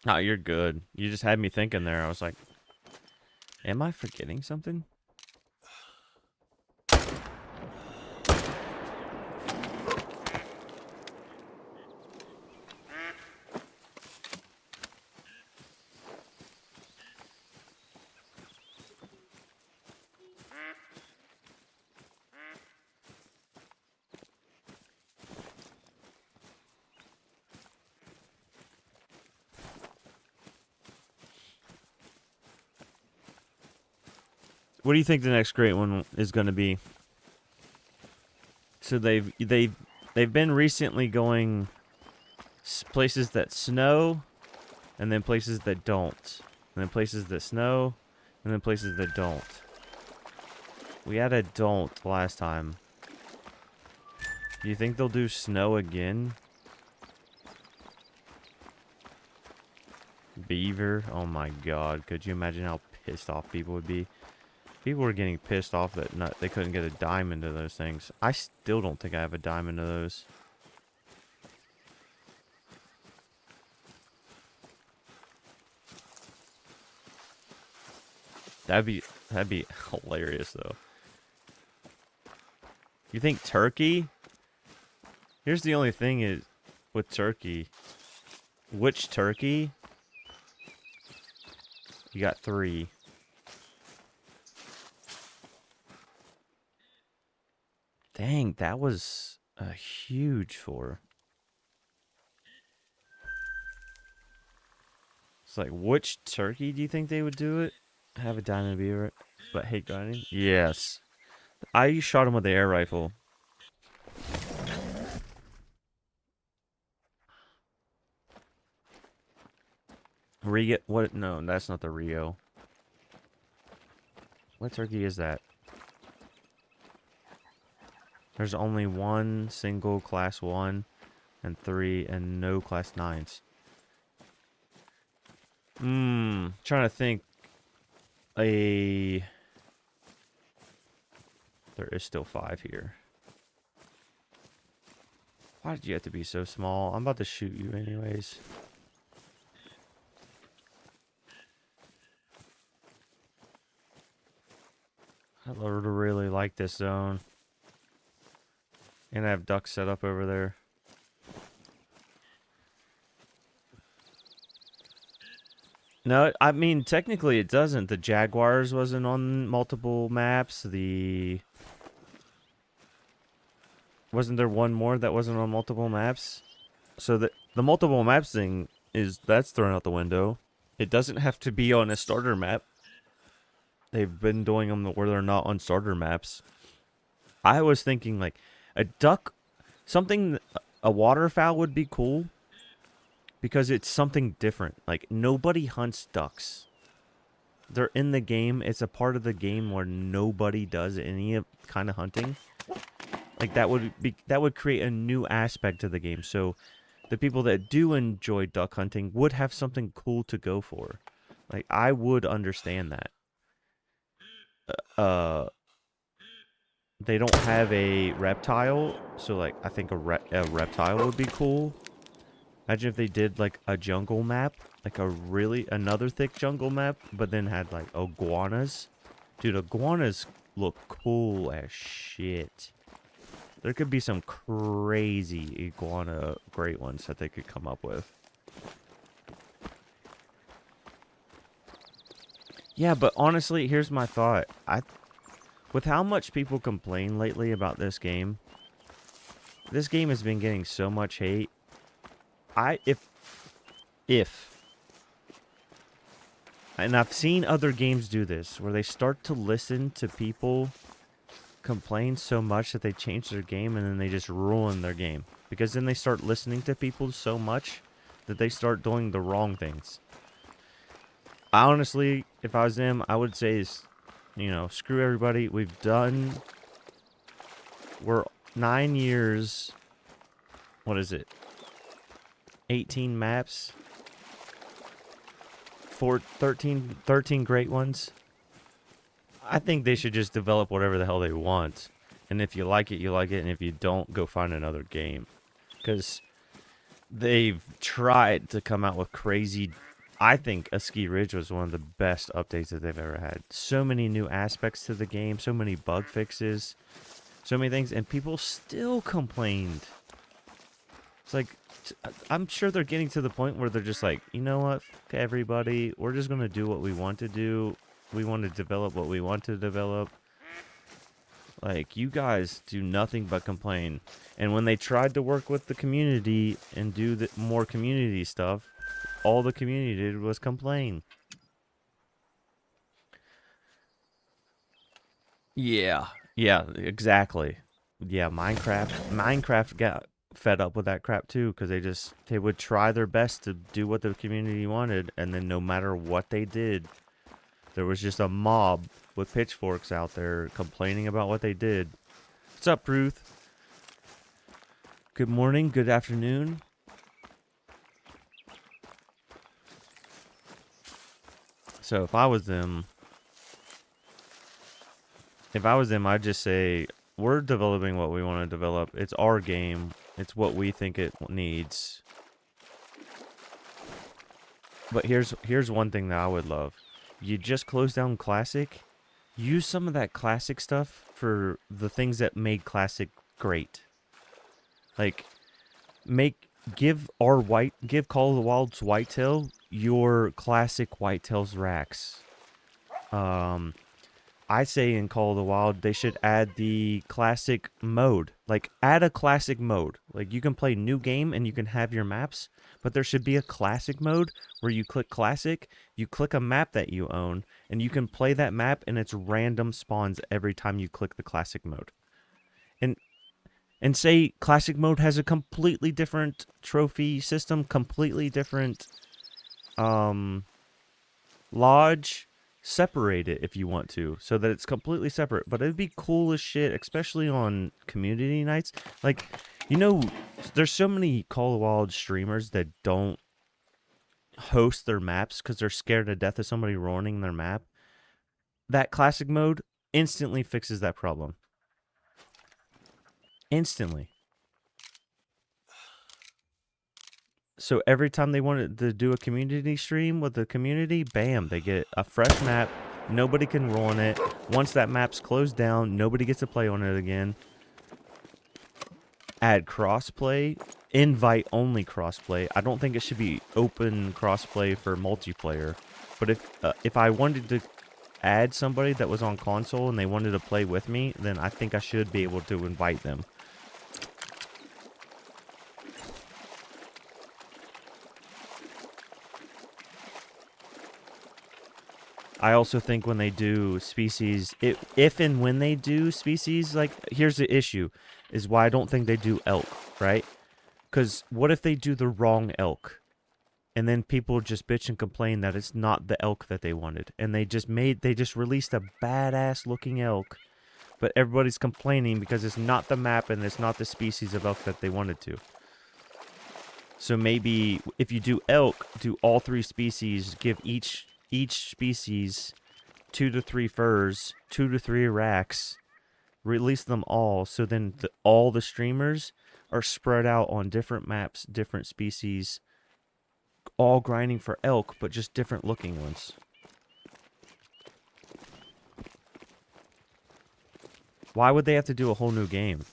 No, you're good. You just had me thinking there. I was like, am I forgetting something? What do you think the next great one is going to be? So they've been recently going places that snow, and then places that don't, and then places that snow, and then places that don't. We had a don't last time. Do you think they'll do snow again? Beaver? Oh my god, could you imagine how pissed off people would be? People were getting pissed off that they couldn't get a diamond to those things. I still don't think I have a diamond to those. That'd be hilarious though. You think turkey? Here's the only thing is with turkey. Which turkey? You got 3. Dang, that was a huge 4. It's like, which turkey do you think they would do it? Have a diamond beaver, but hate grinding? Yes. I shot him with the air rifle. Rio? What? No, that's not the Rio. What turkey is that? There's only 1 single class 1 and 3 and no class 9s. Trying to think. There is still 5 here. Why did you have to be so small? I'm about to shoot you anyways. I really like this zone. And I have ducks set up over there. No, I mean, technically it doesn't. The Jaguars wasn't on multiple maps. Wasn't there one more that wasn't on multiple maps? So the multiple maps thing that's thrown out the window. It doesn't have to be on a starter map. They've been doing them where they're not on starter maps. I was thinking like a duck, a waterfowl would be cool because it's something different. Like nobody hunts ducks. They're in the game. It's a part of the game where nobody does any kind of hunting. Like that would create a new aspect to the game. So the people that do enjoy duck hunting would have something cool to go for. Like I would understand that. They don't have a reptile, so like I think a reptile would be cool. Imagine if they did like a jungle map, like another thick jungle map, but then had like iguanas. Dude, iguanas look cool as shit. There could be some crazy iguana great ones that they could come up with. Yeah, but honestly, here's my thought. With how much people complain lately about this game has been getting so much hate. And I've seen other games do this, where they start to listen to people complain so much that they change their game and then they just ruin their game. Because then they start listening to people so much that they start doing the wrong things. I honestly, if I was them, I would say, you know, screw everybody. We're 9 years, what is it? 18 maps, 13 great ones. I think they should just develop whatever the hell they want. And if you like it, you like it. And if you don't, go find another game. Because they've tried to come out with crazy... I think A Ski Ridge was one of the best updates that they've ever had. So many new aspects to the game. So many bug fixes. So many things. And people still complained. It's like... I'm sure they're getting to the point where they're just like, you know what? Fuck everybody. We're just going to do what we want to do. We want to develop what we want to develop. Like, you guys do nothing but complain. And when they tried to work with the community and do more community stuff, all the community did was complain. Yeah, exactly. Yeah, Minecraft got fed up with that crap too, because they would try their best to do what the community wanted, and then no matter what they did, there was just a mob with pitchforks out there complaining about what they did. What's up, Ruth? Good morning, good afternoon. So if I was them, I'd just say, we're developing what we want to develop. It's our game. It's what we think it needs. But here's one thing that I would love. You just close down Classic. Use some of that Classic stuff for the things that made Classic great. Like, give Call of the Wild's Whitetail your Classic Whitetails racks. I say in Call of the Wild, they should add the classic mode. Like, add a classic mode. Like, you can play new game and you can have your maps, but there should be a classic mode where you click classic, you click a map that you own, and you can play that map and it's random spawns every time you click the classic mode. And say classic mode has a completely different trophy system, completely different lodge. Separate it if you want to, so that it's completely separate. But it'd be cool as shit, especially on community nights. Like, you know, there's so many Call of the Wild streamers that don't host their maps because they're scared to death of somebody ruining their map. That classic mode instantly fixes that problem. Instantly. So every time they wanted to do a community stream with the community, bam, they get a fresh map. Nobody can ruin it. Once that map's closed down, nobody gets to play on it again. Add crossplay. Invite only crossplay. I don't think it should be open crossplay for multiplayer. But if I wanted to add somebody that was on console and they wanted to play with me, then I think I should be able to invite them. I also think when they do species, if and when they do species, like, here's the issue, is why I don't think they do elk, right? Because what if they do the wrong elk? And then people just bitch and complain that it's not the elk that they wanted. And they just released a badass looking elk, but everybody's complaining because it's not the map and it's not the species of elk that they wanted to. So maybe if you do elk, do all 3 species, give each species 2 to 3 furs, 2 to 3 racks, release them all, so then all the streamers are spread out on different maps, different species, all grinding for elk, but just different looking ones. Why would they have to do a whole new game?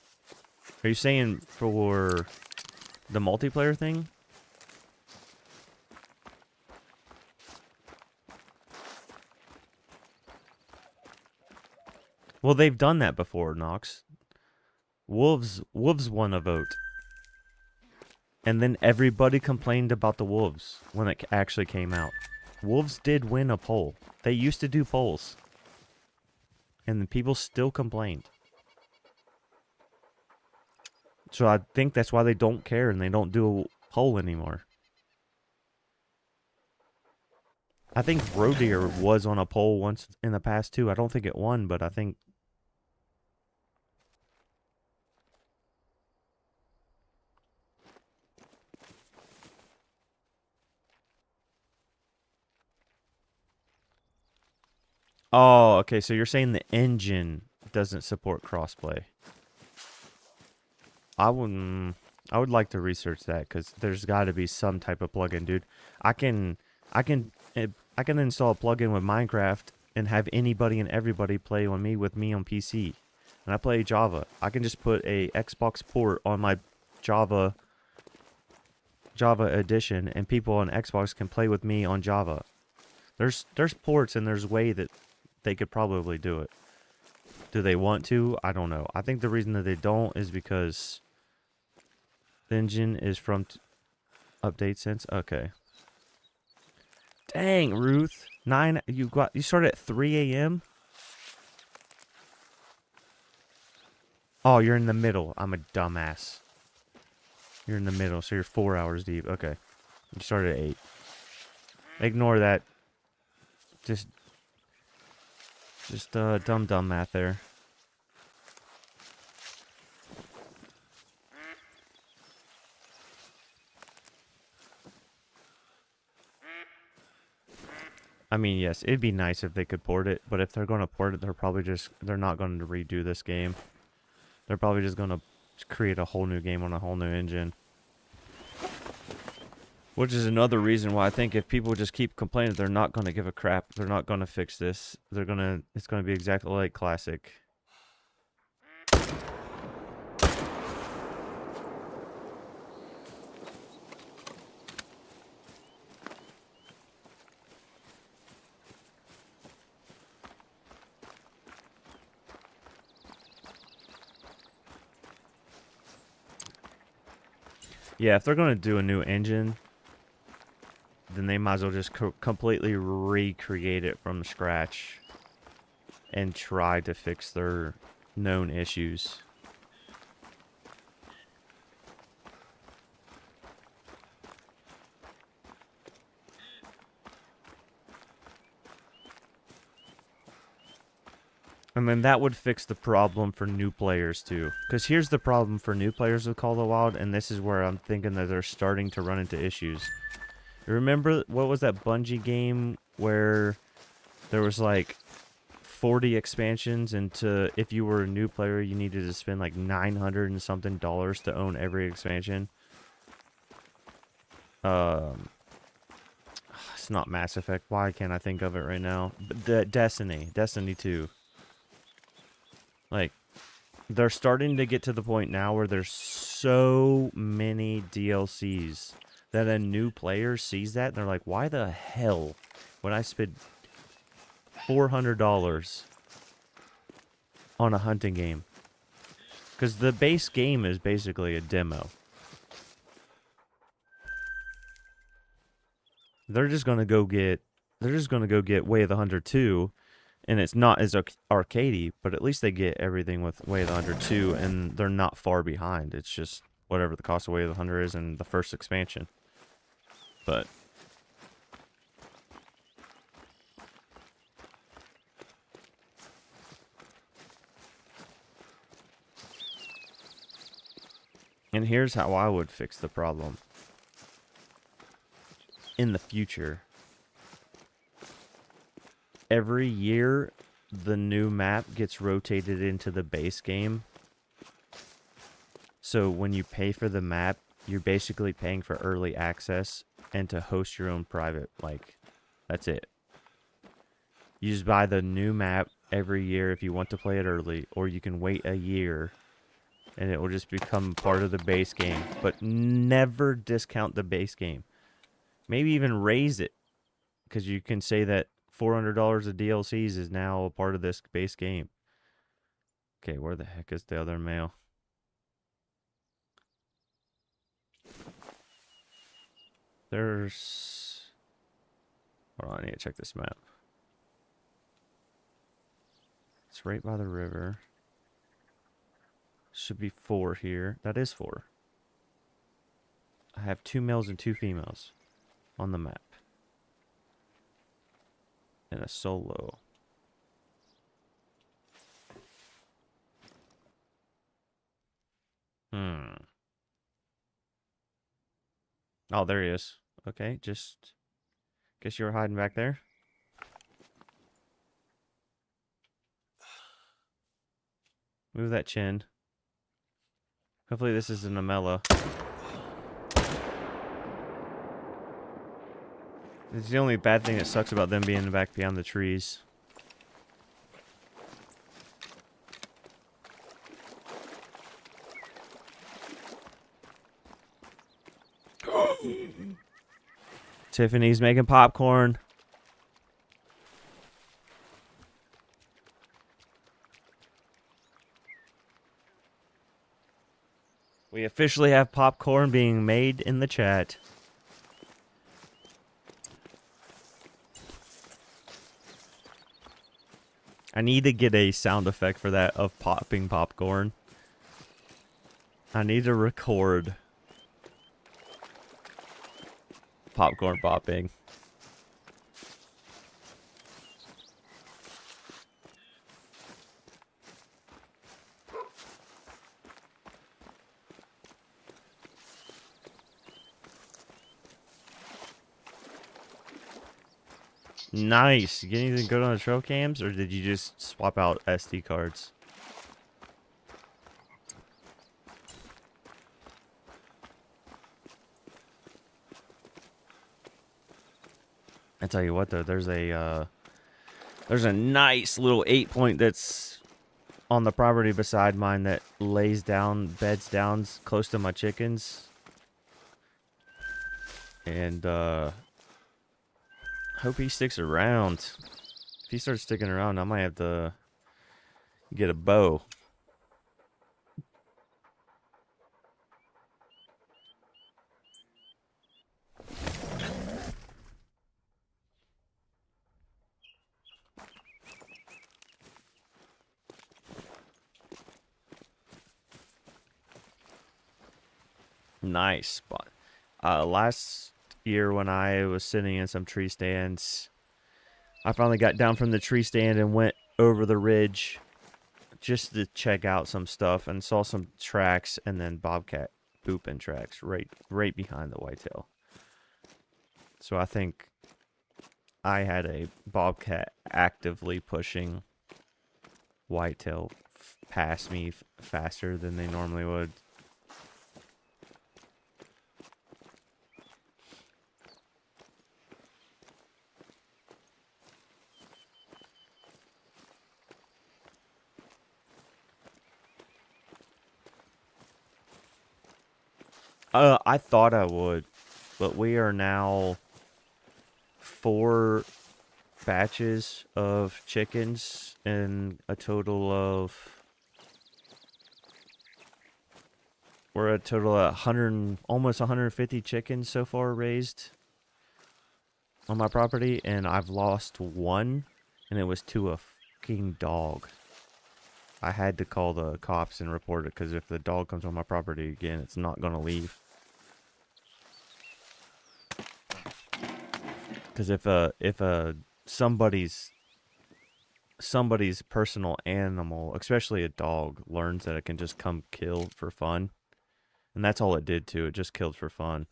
Are you saying for the multiplayer thing? Well, they've done that before, Nox. Wolves won a vote. And then everybody complained about the wolves when it actually came out. Wolves did win a poll. They used to do polls. And the people still complained. So I think that's why they don't care and they don't do a poll anymore. I think Roe Deer was on a poll once in the past too. I don't think it won, but I think. Oh, okay. So you're saying the engine doesn't support crossplay? I wouldn't. I would like to research that because there's got to be some type of plugin, dude. I can, I can, I can install a plugin with Minecraft and have anybody and everybody play on me with me on PC. And I play Java. I can just put a Xbox port on my Java edition, and people on Xbox can play with me on Java. There's ports and there's way that they could probably do it. Do they want to? I don't know. I think the reason that they don't is because the engine is from update since. Okay. Dang, Ruth. You started at 3 a.m.? Oh, you're in the middle. I'm a dumbass. You're in the middle, so you're 4 hours deep. Okay. You started at 8. Ignore that. Just dumb math there. I mean, yes, it'd be nice if they could port it, but if they're going to port it, they're not going to redo this game. They're probably just going to create a whole new game on a whole new engine. Which is another reason why I think if people just keep complaining, they're not going to give a crap. They're not going to fix this. It's going to be exactly like Classic. Yeah, if they're going to do a new engine, then they might as well just completely recreate it from scratch and try to fix their known issues. And then that would fix the problem for new players too. Because here's the problem for new players with Call of the Wild, and this is where I'm thinking that they're starting to run into issues. Remember, what was that Bungie game where there was like 40 expansions, and if you were a new player, you needed to spend like $900 and something to own every expansion? It's not Mass Effect. Why can't I think of it right now? But Destiny 2. Like, they're starting to get to the point now where there's so many DLCs that a new player sees that and they're like, why the hell would I spend $400 on a hunting game? Because the base game is basically a demo. They're just gonna go get Way of the Hunter 2, and it's not as arcadey, but at least they get everything with Way of the Hunter 2, and they're not far behind. It's just whatever the cost of Way of the Hunter is in the first expansion. But and here's how I would fix the problem in the future. Every year, the new map gets rotated into the base game. So when you pay for the map, you're basically paying for early access and to host your own private. Like, that's it. You just buy the new map every year if you want to play it early, or you can wait a year and it will just become part of the base game. But never discount the base game. Maybe even raise it, because you can say that $400 of DLCs is now a part of this base game. Okay, where the heck is the other mail? There's... Hold on, I need to check this map. It's right by the river. Should be 4 here. That is 4. I have 2 males and 2 females on the map. and a solo. Oh, there he is. Okay, just guess you were hiding back there. Move that chin. Hopefully this isn't a mellow. It's the only bad thing that sucks about them being back beyond the trees. Tiffany's making popcorn. We officially have popcorn being made in the chat. I need to get a sound effect for that of popping popcorn. I need to record popcorn popping. Nice. You get anything good on the trail cams, or did you just swap out SD cards? I tell you what, though, there's a nice little 8-point that's on the property beside mine that lays down, beds down close to my chickens, and hope he sticks around. If he starts sticking around, I might have to get a bow. Nice spot. Last year when I was sitting in some tree stands, I finally got down from the tree stand and went over the ridge just to check out some stuff and saw some tracks and then bobcat booping tracks right behind the whitetail. So I think I had a bobcat actively pushing whitetail past me faster than they normally would. I thought I would, but we are now 4 batches of chickens and a total of, we're at a total of 100, almost 150 chickens so far raised on my property, and I've lost 1, and it was to a fucking dog. I had to call the cops and report it, because if the dog comes on my property again, it's not going to leave. Because if somebody's personal animal, especially a dog, learns that it can just come kill for fun, and that's all it did too. It just killed for fun.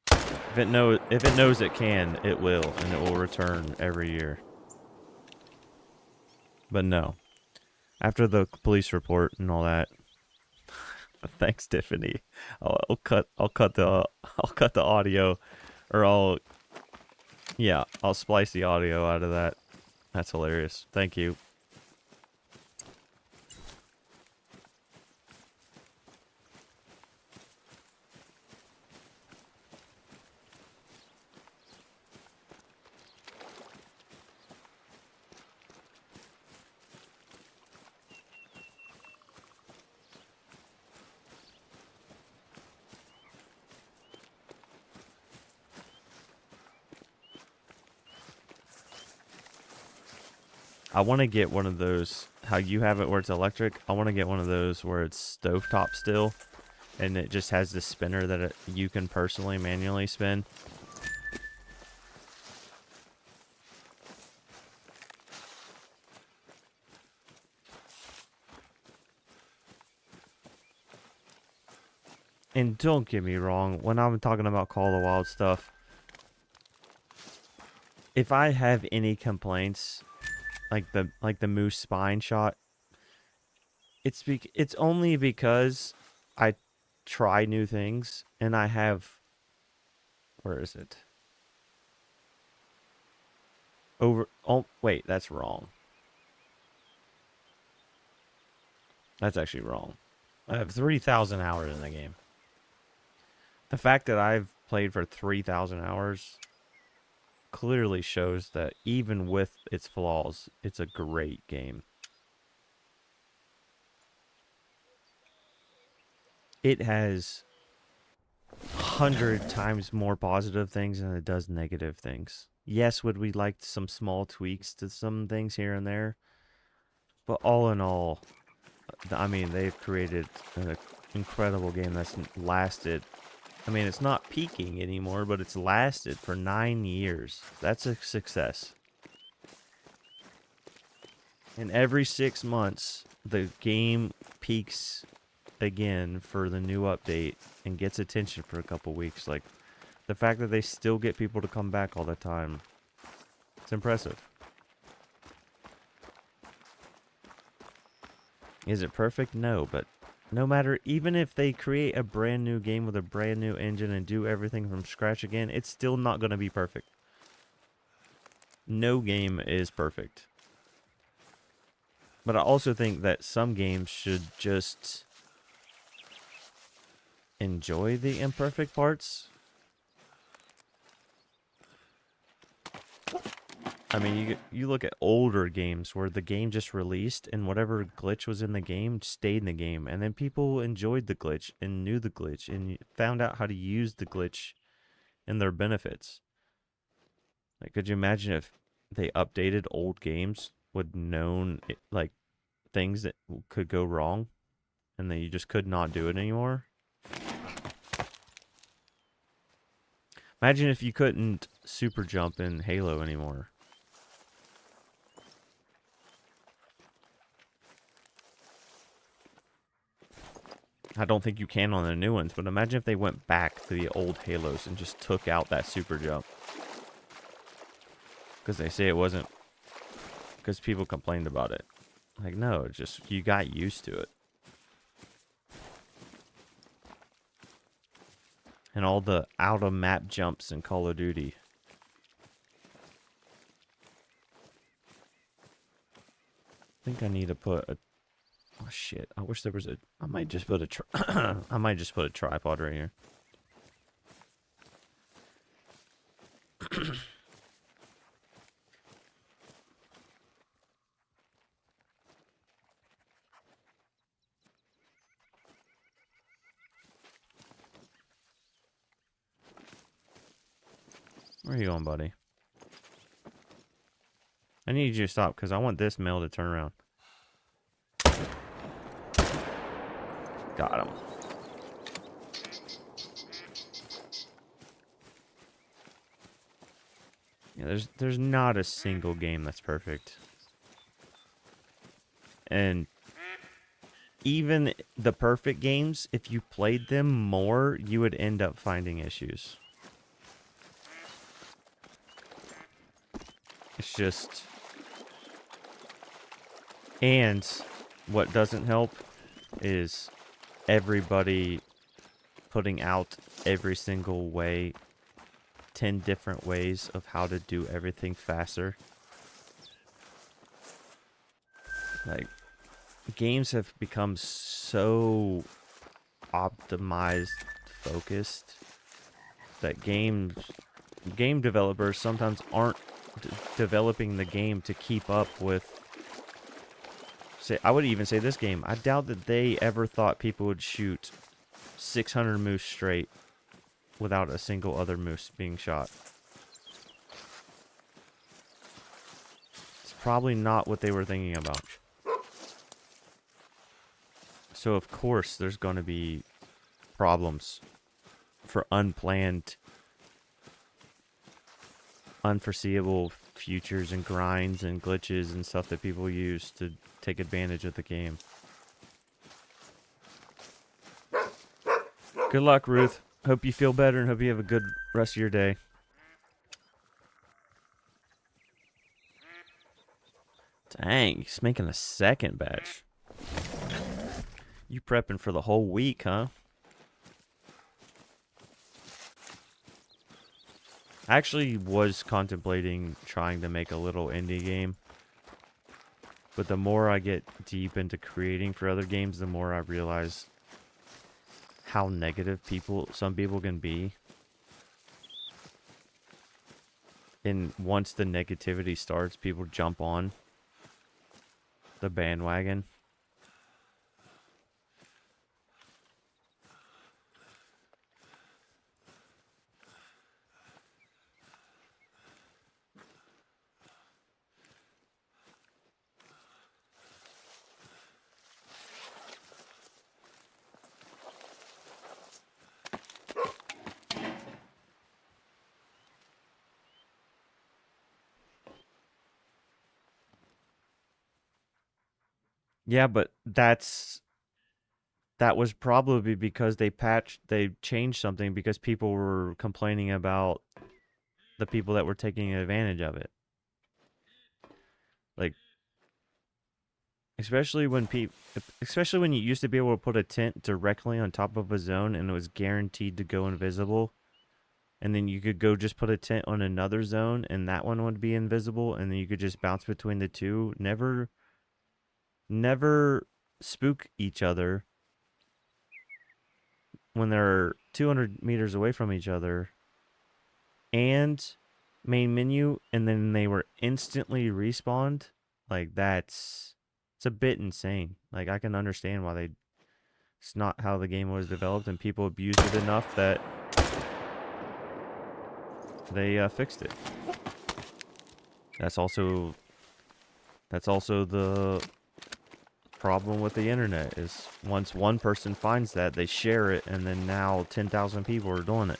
If it knows it can, it will, and it will return every year. But no, after the police report and all that. Thanks, Tiffany. I'll cut the audio, or I'll splice the audio out of that. That's hilarious. Thank you. I want to get one of those, how you have it where it's electric. I want to get one of those where it's stovetop still, and it just has this spinner that you can personally manually spin. And don't get me wrong, when I'm talking about Call of the Wild stuff, if I have any complaints, like the moose spine shot, it's only because I try new things and I have, where is it? Oh wait, that's wrong. That's actually wrong. I have 3,000 hours in the game. The fact that I've played for 3,000 hours clearly shows that even with its flaws, it's a great game. It has 100 times more positive things than it does negative things. Yes, would we like some small tweaks to some things here and there? But all in all, I mean, they've created an incredible game that's lasted. I mean, it's not peaking anymore, but it's lasted for 9 years. That's a success. And every 6 months, the game peaks again for the new update and gets attention for a couple weeks. Like, the fact that they still get people to come back all the time, it's impressive. Is it perfect? No, but no matter, even if they create a brand new game with a brand new engine and do everything from scratch again, it's still not going to be perfect. No game is perfect. But I also think that some games should just enjoy the imperfect parts. I mean, you look at older games where the game just released and whatever glitch was in the game stayed in the game. And then people enjoyed the glitch and knew the glitch and found out how to use the glitch and their benefits. Like, could you imagine if they updated old games with known, like, things that could go wrong and then you just could not do it anymore? Imagine if you couldn't super jump in Halo anymore. I don't think you can on the new ones, but imagine if they went back to the old Halos and just took out that super jump. Because they say it wasn't, because people complained about it. Like, no, it's just, you got used to it. And all the out-of-map jumps in Call of Duty. I think I need to put a, oh shit, I wish there was a, I might just put a, I might just put a tripod right here. Where are you going, buddy? I need you to stop because I want this male to turn around. Got him. Yeah, there's not a single game that's perfect. And even the perfect games, if you played them more, you would end up finding issues. It's just... And what doesn't help is everybody putting out every single way, 10 different ways of how to do everything faster. Like, games have become so optimized, focused, that game developers sometimes aren't developing the game to keep up with. Say, I would even say this game, I doubt that they ever thought people would shoot 600 moose straight without a single other moose being shot. It's probably not what they were thinking about. So of course there's going to be problems for unplanned, unforeseeable futures and grinds and glitches and stuff that people use to take advantage of the game. Good luck, Ruth. Hope you feel better and hope you have a good rest of your day. Dang, he's making a second batch. You prepping for the whole week, huh? I actually was contemplating trying to make a little indie game. But the more I get deep into creating for other games, the more I realize how negative some people can be. And once the negativity starts, people jump on the bandwagon. Yeah, but that was probably because they changed something because people were complaining about the people that were taking advantage of it. Like, especially when you used to be able to put a tent directly on top of a zone and it was guaranteed to go invisible. And then you could go just put a tent on another zone and that one would be invisible and then you could just bounce between the two. Never spook each other when they're 200 meters away from each other and main menu and then they were instantly respawned. Like it's a bit insane. Like I can understand why it's not how the game was developed and people abused it enough that they fixed it. That's also the problem with the internet is once one person finds that, they share it, and then now 10,000 people are doing it.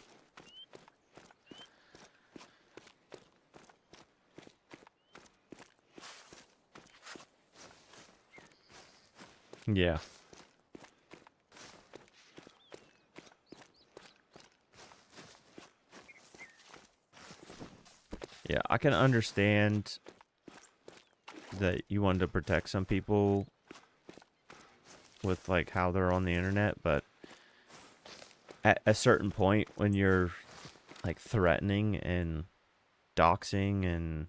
Yeah. Yeah, I can understand that you wanted to protect some people with like how they're on the internet, but at a certain point when you're like threatening and doxing and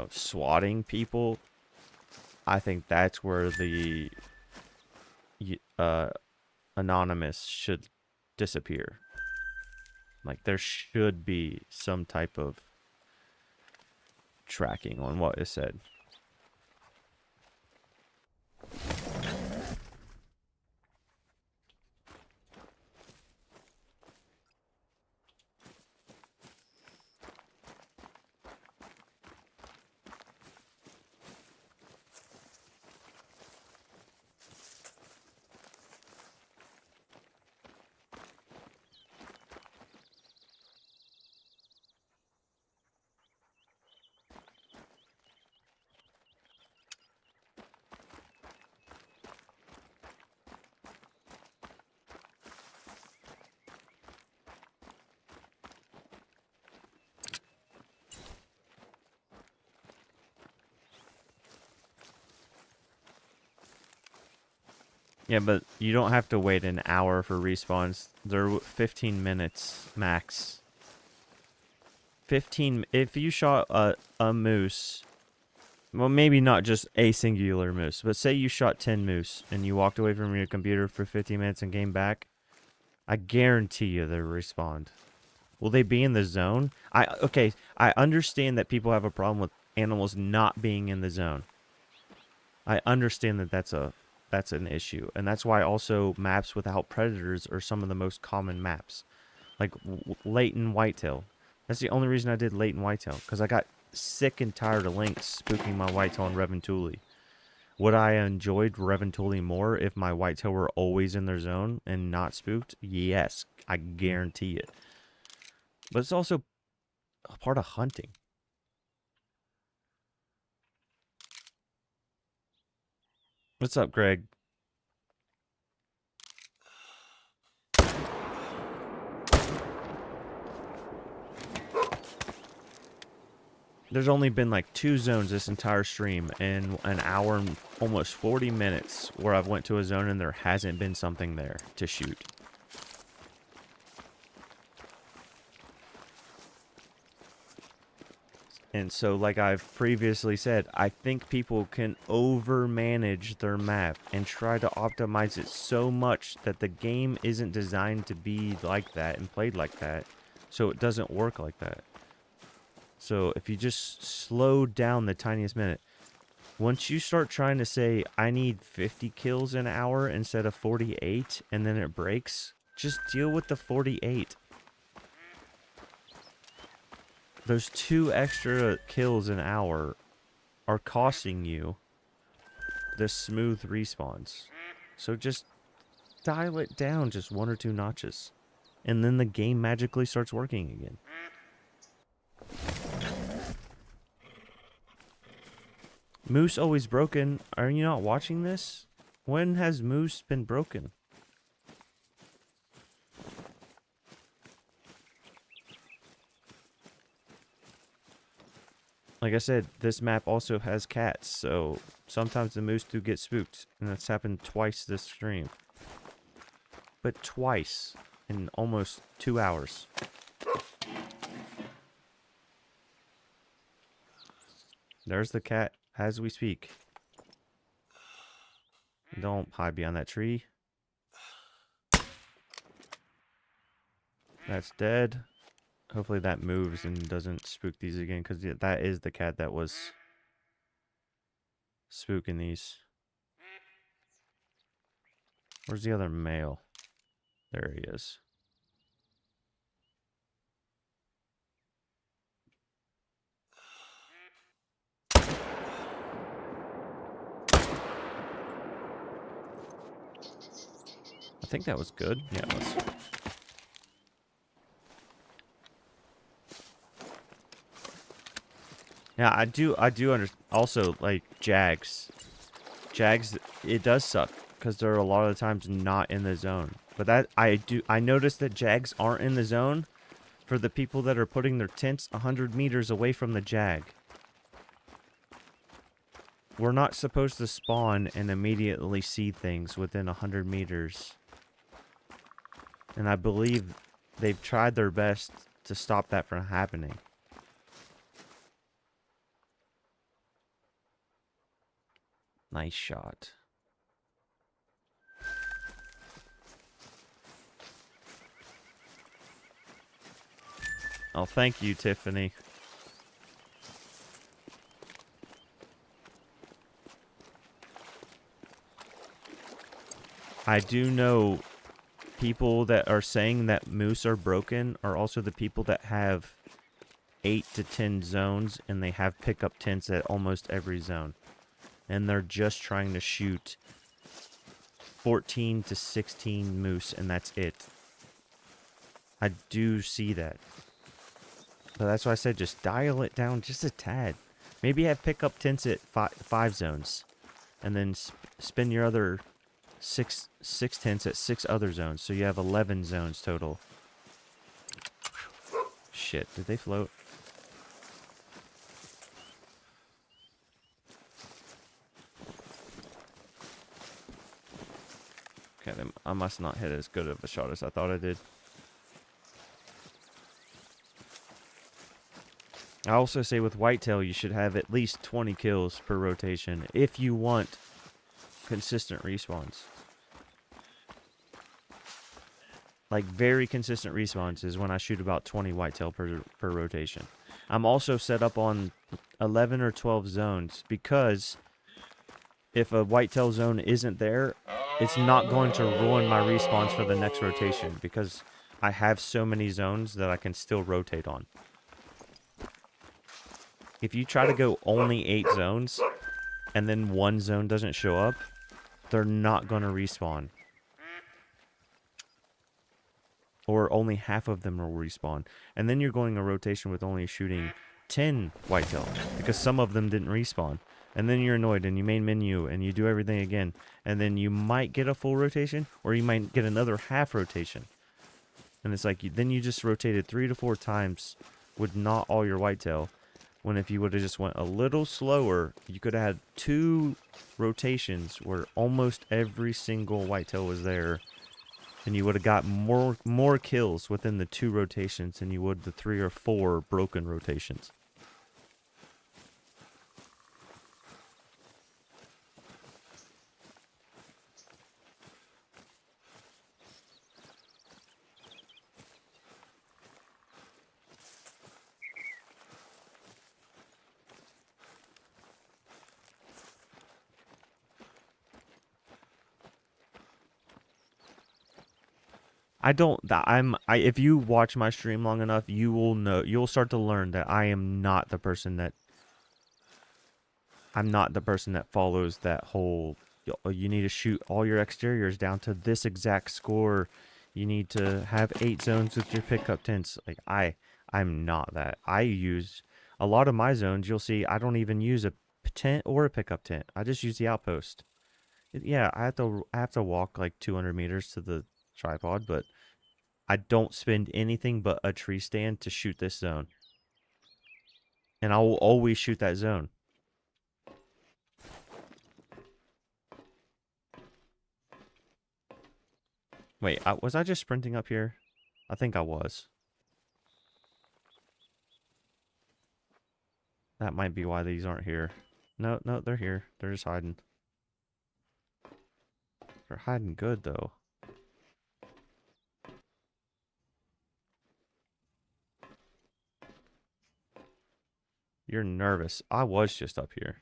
swatting people, I think that's where the anonymous should disappear. Like there should be some type of tracking on what is said. Yeah, but you don't have to wait an hour for respawns. They're 15 minutes max. 15. If you shot a moose, well, maybe not just a singular moose, but say you shot 10 moose and you walked away from your computer for 15 minutes and came back, I guarantee you they'll respawn. Will they be in the zone? Okay, I understand that people have a problem with animals not being in the zone. I understand that that's an issue, and that's why also maps without predators are some of the most common maps, like Leighton Whitetail. That's the only reason I did Leighton Whitetail, because I got sick and tired of lynx spooking my whitetail in Reventuli. Would I enjoyed Reventuli more if my whitetail were always in their zone and not spooked? Yes, I guarantee it. But it's also a part of hunting. What's up, Greg? There's only been like 2 zones this entire stream in an hour and almost 40 minutes where I've went to a zone and there hasn't been something there to shoot. And so, like I've previously said, I think people can over-manage their map and try to optimize it so much that the game isn't designed to be like that and played like that, so it doesn't work like that. So if you just slow down the tiniest minute, once you start trying to say, I need 50 kills an hour instead of 48, and then it breaks, just deal with the 48. Those 2 extra kills an hour are costing you the smooth respawns. So just dial it down just 1 or 2 notches. And then the game magically starts working again. Moose always broken. Are you not watching this? When has Moose been broken? Like I said, this map also has cats, so sometimes the moose do get spooked, and that's happened twice this stream. But twice in almost 2 hours. There's the cat as we speak. Don't hide behind that tree. That's dead. Hopefully that moves and doesn't spook these again, because that is the cat that was spooking these. Where's the other male? There he is. I think that was good. Yeah, it was. Yeah, I do understand. Also, like, Jags, it does suck, because they're a lot of the times not in the zone. But that, I noticed that Jags aren't in the zone for the people that are putting their tents 100 meters away from the Jag. We're not supposed to spawn and immediately see things within 100 meters. And I believe they've tried their best to stop that from happening. Nice shot. Oh, thank you, Tiffany. I do know people that are saying that moose are broken are also the people that have 8 to 10 zones, and they have pickup tents at almost every zone. And they're just trying to shoot 14 to 16 moose, and that's it. I do see that. So that's why I said just dial it down just a tad. Maybe have pickup tents at 5 zones. And then spin your other 6 tents at 6 other zones. So you have 11 zones total. Shit, did they float? Okay, then I must not hit as good of a shot as I thought I did. I also say with whitetail, you should have at least 20 kills per rotation if you want consistent respawns. Like, very consistent respawns is when I shoot about 20 whitetail per rotation. I'm also set up on 11 or 12 zones, because if a whitetail zone isn't there, it's not going to ruin my respawns for the next rotation, because I have so many zones that I can still rotate on. If you try to go only 8 zones, and then one zone doesn't show up, they're not going to respawn. Or only half of them will respawn. And then you're going a rotation with only shooting 10 whitetail, because some of them didn't respawn. And then you're annoyed, and you main menu, and you do everything again. And then you might get a full rotation, or you might get another half rotation. And it's like, then you just rotated 3 to 4 times with not all your whitetail. When if you would have just went a little slower, you could have had 2 rotations where almost every single whitetail was there, and you would have got more kills within the 2 rotations than you would the 3 or 4 broken rotations. If you watch my stream long enough, you'll start to learn that I'm not the person that follows that whole, you need to shoot all your exteriors down to this exact score. You need to have 8 zones with your pickup tents. Like, I'm not that. I use a lot of my zones. You'll see I don't even use a tent or a pickup tent. I just use the outpost. Yeah, I have to walk like 200 meters to the tripod, but I don't spend anything but a tree stand to shoot this zone. And I will always shoot that zone. Wait, was I just sprinting up here? I think I was. That might be why these aren't here. No, they're here. They're just hiding. They're hiding good, though. You're nervous. I was just up here.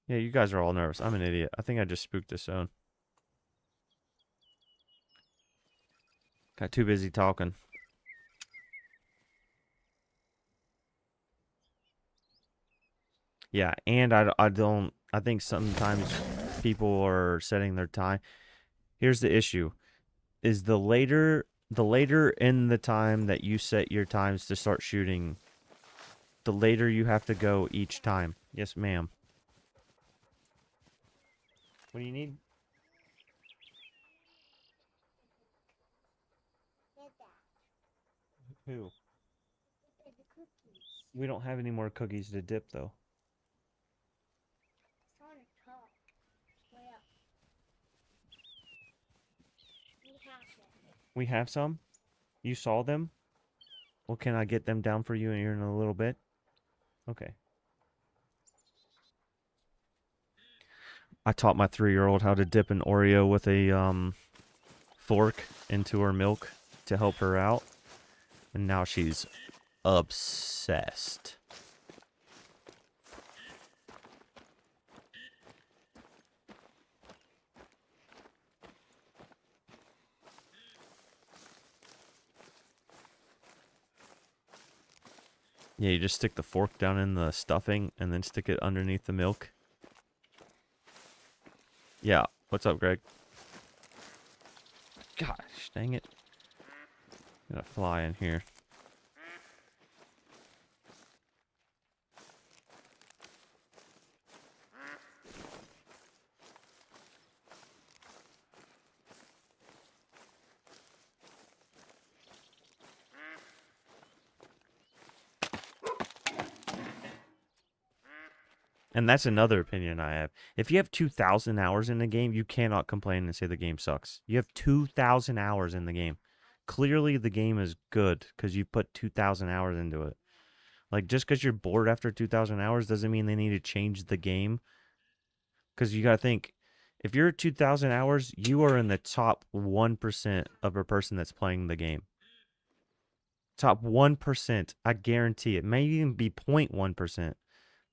Yeah, you guys are all nervous. I'm an idiot. I think I just spooked this zone. Got too busy talking. Yeah, and I think sometimes people are setting their time. Here's the issue. Is the later in the time that you set your times to start shooting, the later you have to go each time. Yes, ma'am. What do you need? Who? We don't have any more cookies to dip, though. We have some? You saw them? Well, can I get them down for you in a little bit? Okay. I taught my 3-year-old how to dip an Oreo with a fork into her milk to help her out. And now she's obsessed. Yeah, you just stick the fork down in the stuffing and then stick it underneath the milk. Yeah, what's up, Greg? Gosh, dang it. Got a fly in here. And that's another opinion I have. If you have 2,000 hours in the game, you cannot complain and say the game sucks. You have 2,000 hours in the game. Clearly, the game is good because you put 2,000 hours into it. Like, just because you're bored after 2,000 hours doesn't mean they need to change the game. Because you got to think, if you're at 2,000 hours, you are in the top 1% of a person that's playing the game. Top 1%. I guarantee it. May even be 0.1%.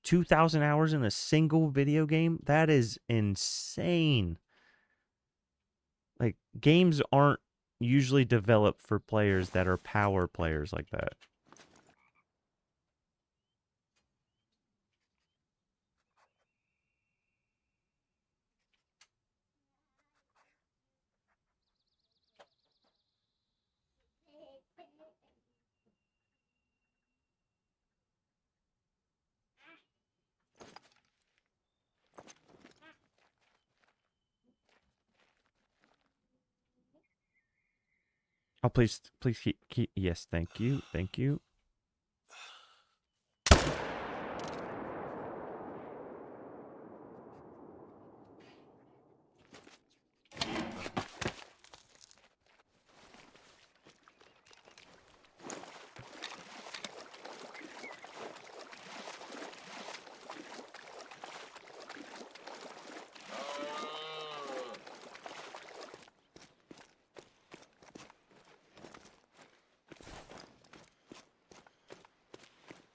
2,000 hours in a single video game? That is insane. Like, games aren't usually developed for players that are power players like that. Oh, please keep, yes, thank you.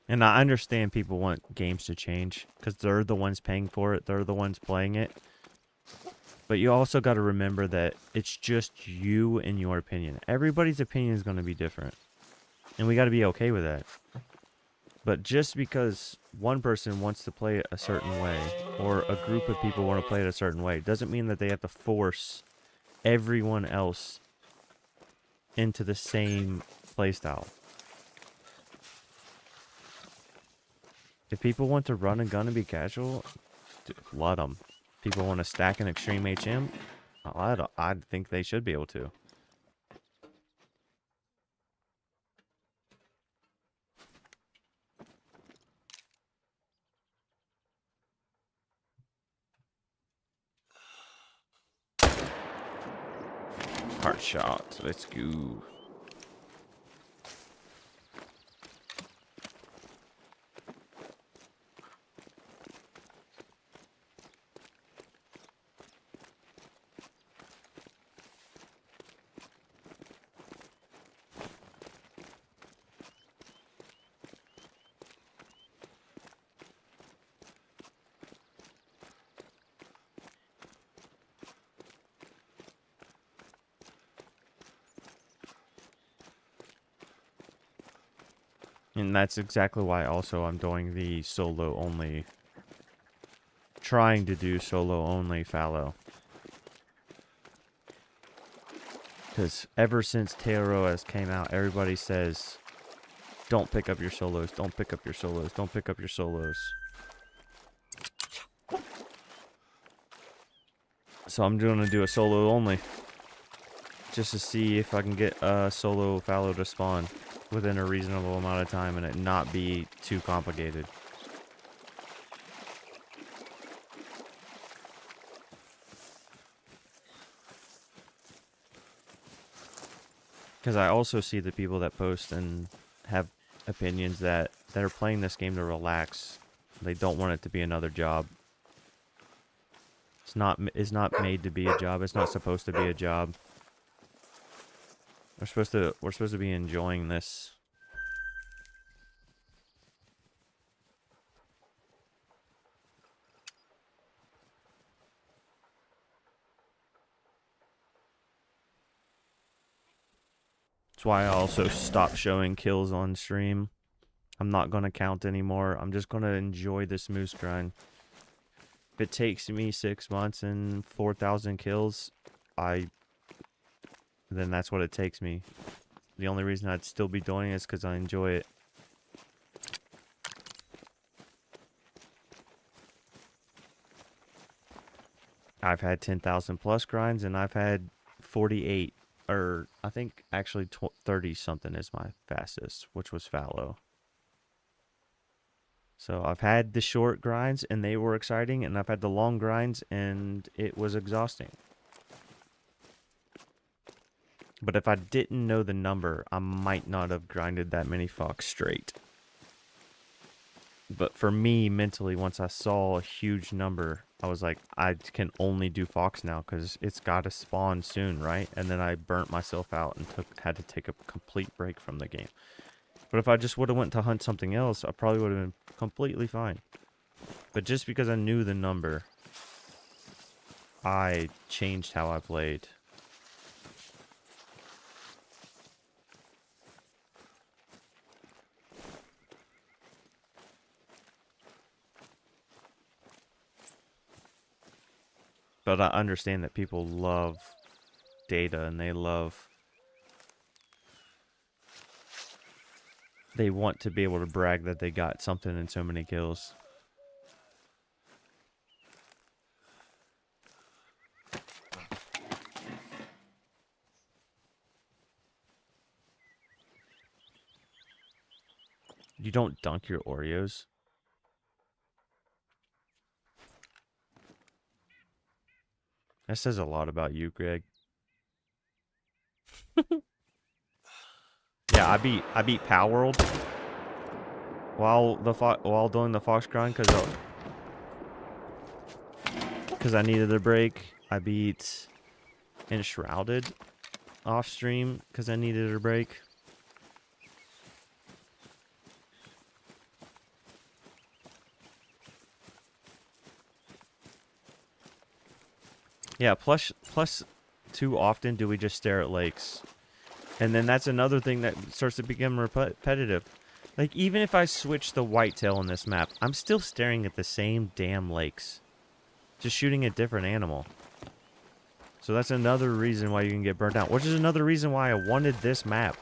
And I understand people want games to change because they're the ones paying for it. They're the ones playing it. But you also got to remember that it's just you and your opinion. Everybody's opinion is going to be different. And we got to be okay with that. But just because one person wants to play it a certain way, or a group of people want to play it a certain way, doesn't mean that they have to force everyone else into the same playstyle. If people want to run and gun and be casual, let them. People want to stack an extreme HM, I think they should be able to. Heart shot, let's go. And that's exactly why also I'm doing the solo only, trying to do solo only fallow. Because ever since TROS came out, everybody says, don't pick up your solos, don't pick up your solos, don't pick up your solos. So I'm going to do a solo only, just to see if I can get a solo fallow to spawn within a reasonable amount of time and it not be too complicated. Because I also see the people that post and have opinions that are playing this game to relax. They don't want it to be another job. It's not made to be a job. It's not supposed to be a job. We're supposed to be enjoying this. That's why I also stopped showing kills on stream. I'm not going to count anymore. I'm just going to enjoy this moose grind. If it takes me 6 months and 4,000 kills, then that's what it takes me. The only reason I'd still be doing it is because I enjoy it. I've had 10,000 plus grinds and I've had 48, or I think actually 30 something is my fastest, which was fallow. So I've had the short grinds and they were exciting, and I've had the long grinds and it was exhausting. But if I didn't know the number, I might not have grinded that many fox straight. But for me, mentally, once I saw a huge number, I was like, I can only do fox now because it's got to spawn soon, right? And then I burnt myself out and had to take a complete break from the game. But if I just would have went to hunt something else, I probably would have been completely fine. But just because I knew the number, I changed how I played. But I understand that people love data and they want to be able to brag that they got something in so many kills. You don't dunk your Oreos? That says a lot about you, Greg. Yeah, I beat Power World while doing the fox grind because I needed a break. I beat Enshrouded off stream because I needed a break. Yeah, plus too often do we just stare at lakes. And then that's another thing that starts to become repetitive. Like, even if I switch the whitetail on this map, I'm still staring at the same damn lakes. Just shooting a different animal. So that's another reason why you can get burnt out. Which is another reason why I wanted this map.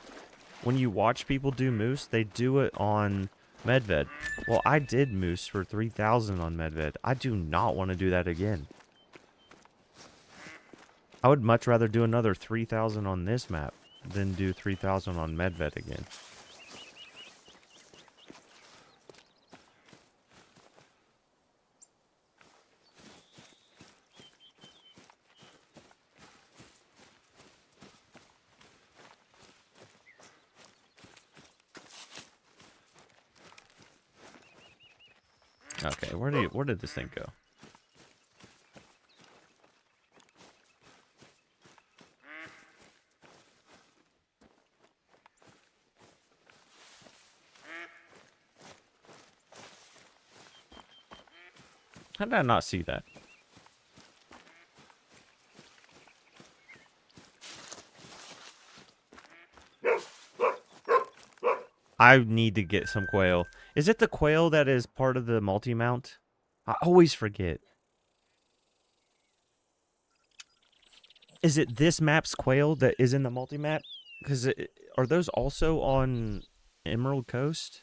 When you watch people do moose, they do it on Medved. Well, I did moose for 3,000 on Medved. I do not want to do that again. I would much rather do another 3,000 on this map than do 3,000 on Medved again. Okay, where did this thing go? How did I not see that? I need to get some quail. Is it the quail that is part of the multi-mount? I always forget. Is it this map's quail that is in the multi-map? Because are those also on Emerald Coast?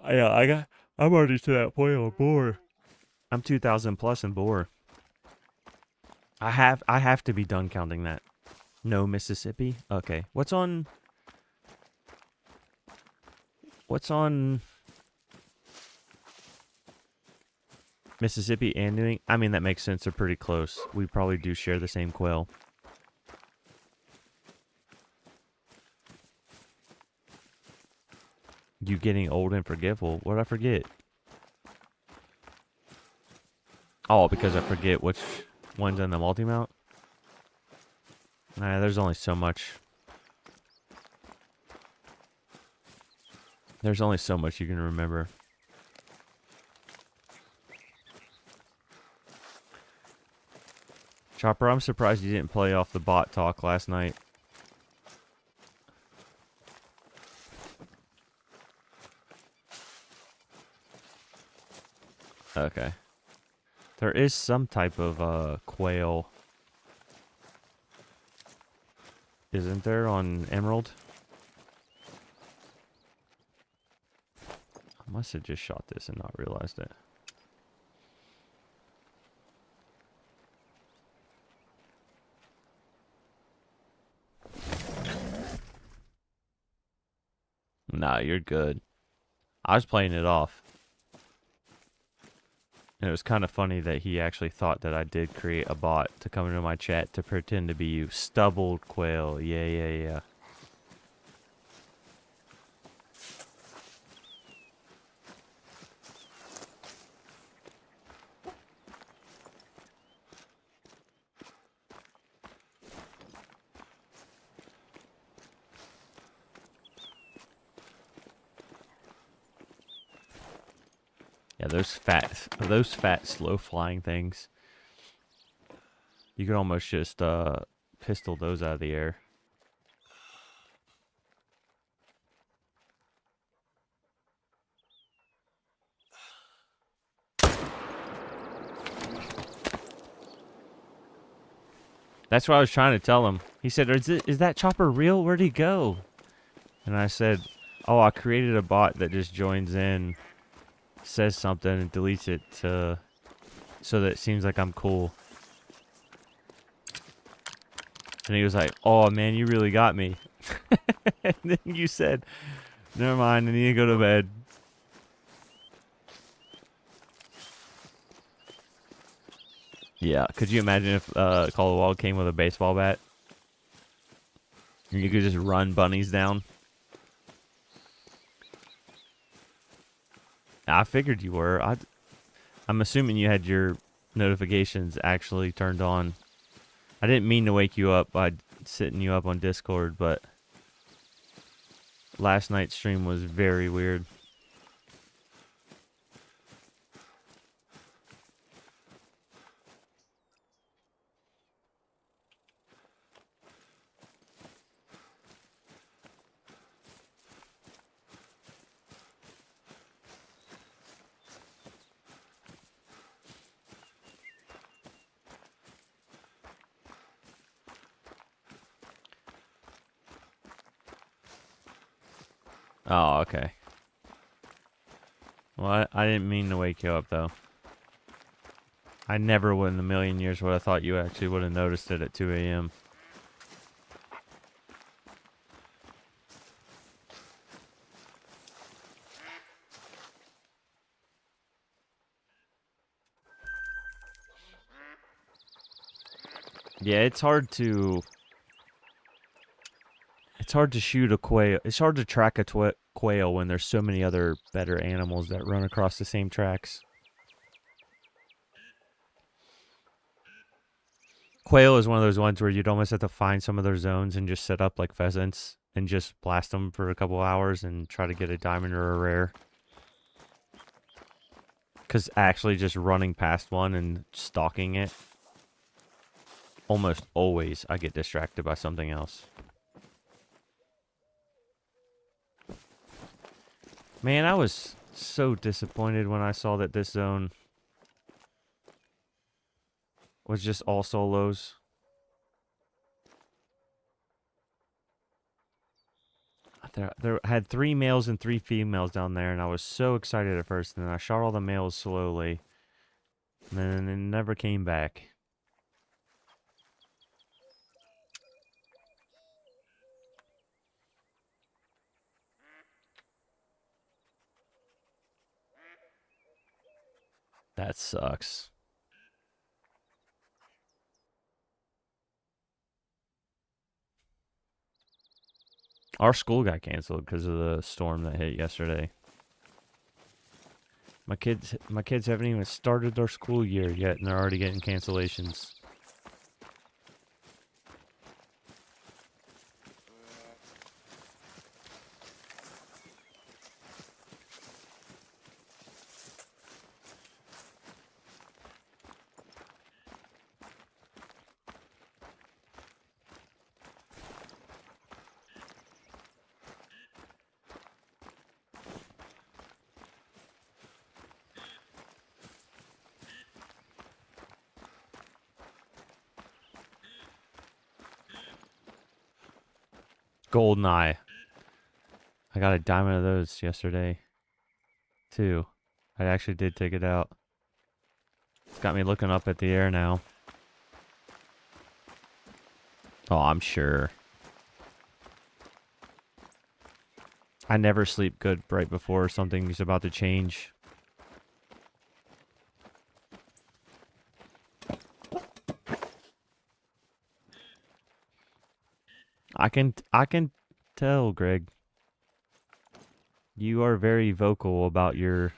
Yeah, I'm already to that point on boar. I'm 2,000 plus in boar. I have to be done counting that. No Mississippi? Okay. What's on Mississippi and New England? I mean, that makes sense. They're pretty close. We probably do share the same quail. You getting old and forgetful. What'd I forget? Oh, because I forget which one's in the multi-mount? Nah, there's only so much. There's only so much you can remember. Chopper, I'm surprised you didn't play off the bot talk last night. Okay. There is some type of quail. Isn't there on Emerald? I must have just shot this and not realized it. Nah, you're good. I was playing it off. And it was kind of funny that he actually thought that I did create a bot to come into my chat to pretend to be you. Stubbled quail. Yeah. Yeah, those fat, slow flying things. You could almost just pistol those out of the air. That's what I was trying to tell him. He said, is that chopper real? Where'd he go? And I said, oh, I created a bot that just joins in, says something, and deletes it so that it seems like I'm cool. And he was like, oh, man, you really got me. And then you said, never mind, I need to go to bed. Yeah, could you imagine if Call of the Wild came with a baseball bat? And you could just run bunnies down? I figured you were. I'm assuming you had your notifications actually turned on. I didn't mean to wake you up by setting you up on Discord, but Last night's stream was very weird. Oh, okay. Well, I didn't mean to wake you up, though. I never would in a million years would have thought you actually would have noticed it at 2 a.m. Yeah, it's hard to shoot a quail. It's hard to track a quail when there's so many other better animals that run across the same tracks. Quail is one of those ones where you'd almost have to find some of their zones and just set up like pheasants and just blast them for a couple hours and try to get a diamond or a rare. Because actually just running past one and stalking it, almost always I get distracted by something else. Man, I was so disappointed when I saw that this zone was just all solos. There had 3 males and 3 females down there, and I was so excited at first, and then I shot all the males slowly, and then it never came back. That sucks. Our school got canceled because of the storm that hit yesterday. My kids haven't even started their school year yet, and they're already getting cancellations. GoldenEye. I got a diamond of those yesterday, too. I actually did take it out. It's got me looking up at the air now. Oh, I'm sure. I never sleep good right before something's about to change. I can tell, Greg. You are very vocal about your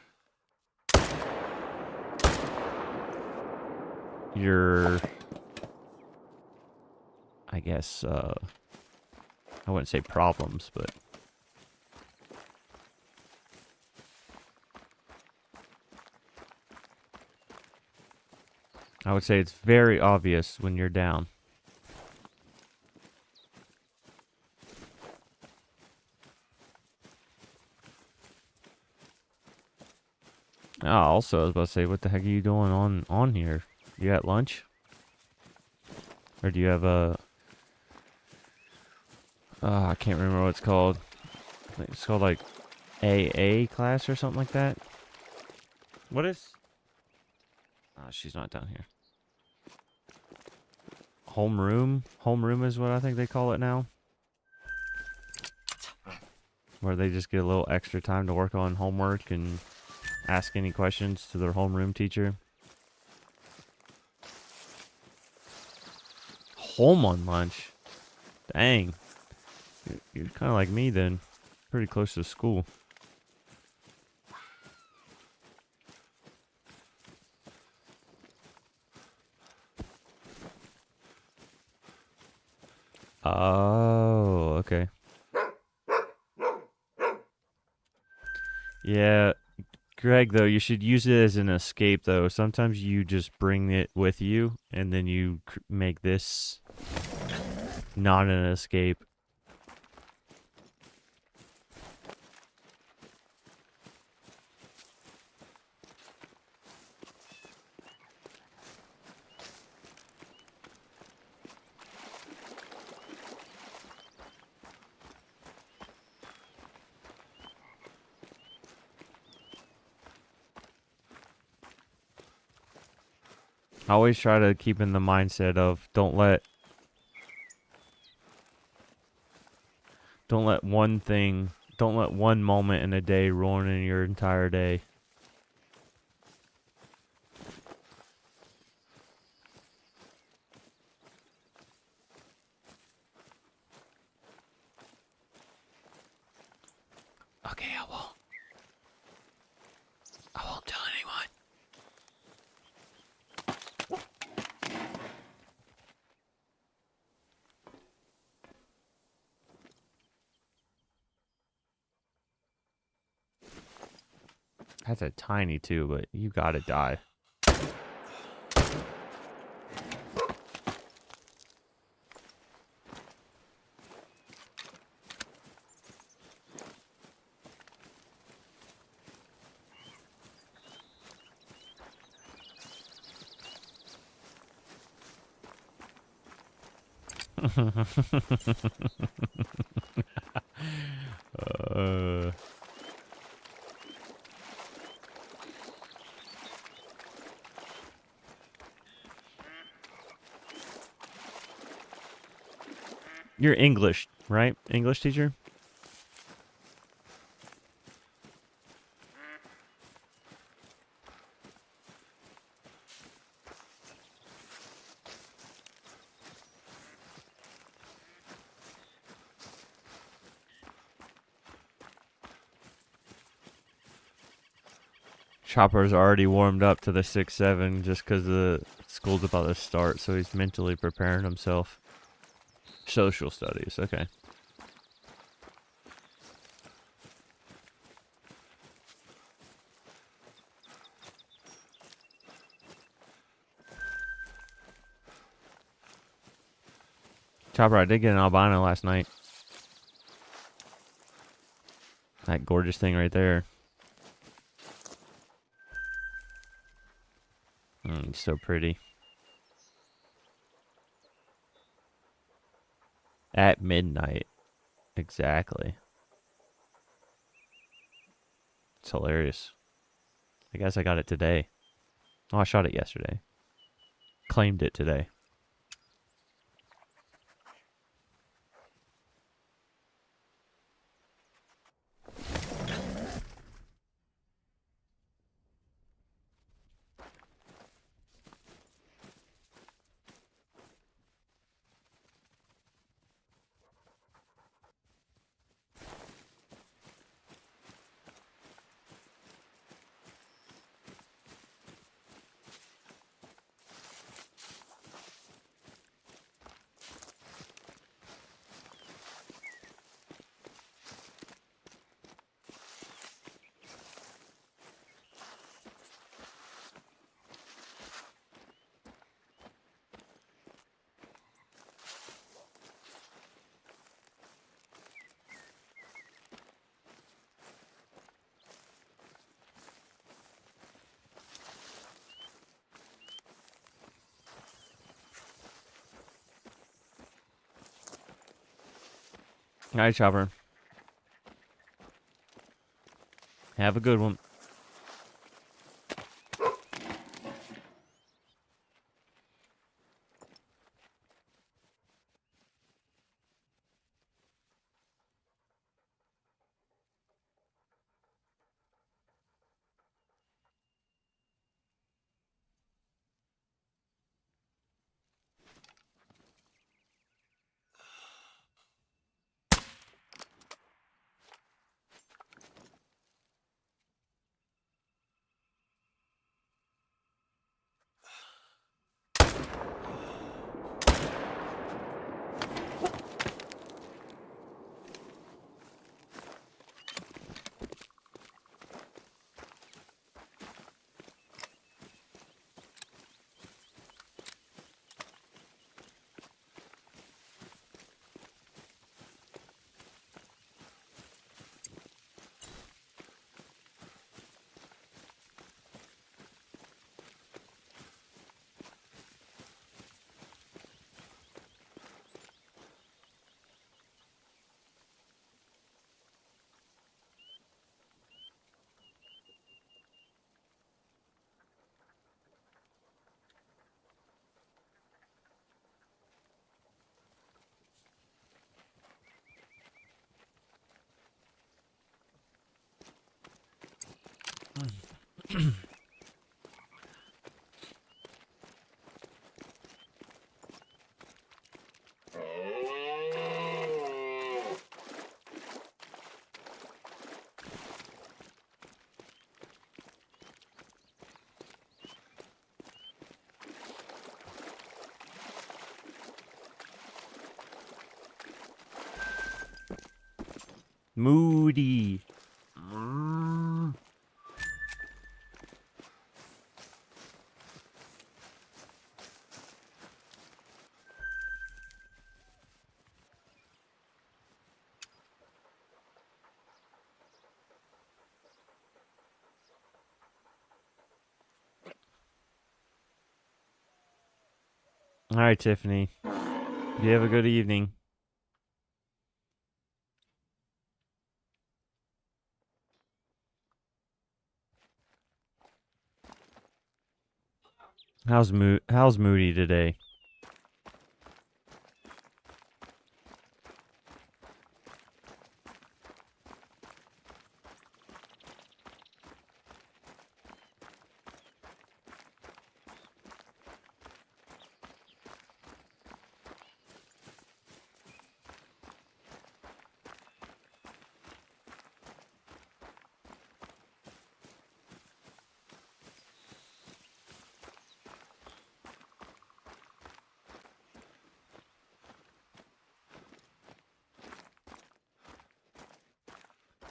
I guess I wouldn't say problems, but I would say it's very obvious when you're down. Also, I was about to say, what the heck are you doing on here? You at lunch? Or do you have a... I can't remember what it's called. I think it's called, like, AA class or something like that. What is... Oh, she's not down here. Homeroom? Homeroom is what I think they call it now. Where they just get a little extra time to work on homework and ask any questions to their homeroom teacher. Home on lunch? Dang. You're kind of like me then. Pretty close to school. Oh, okay. Yeah, Greg, though, you should use it as an escape, though. Sometimes you just bring it with you, and then you make this not an escape. I always try to keep in the mindset of don't let don't let one moment in a day ruin your entire day. Okay, I won't. I won't tell anyone. That's a tiny too, but you gotta die. uh, you're English, right? English teacher? Chopper's already warmed up to the 6-7 just because the school's about to start, so he's mentally preparing himself. Social studies, okay. Chopper, I did get an albino last night. That gorgeous thing right there. So pretty. At midnight. Exactly. It's hilarious. I guess I got it today. Oh, I shot it yesterday. Claimed it today. All right, Chopper. Have a good one. Moody. All right, Tiffany. You have a good evening. How's Moody today?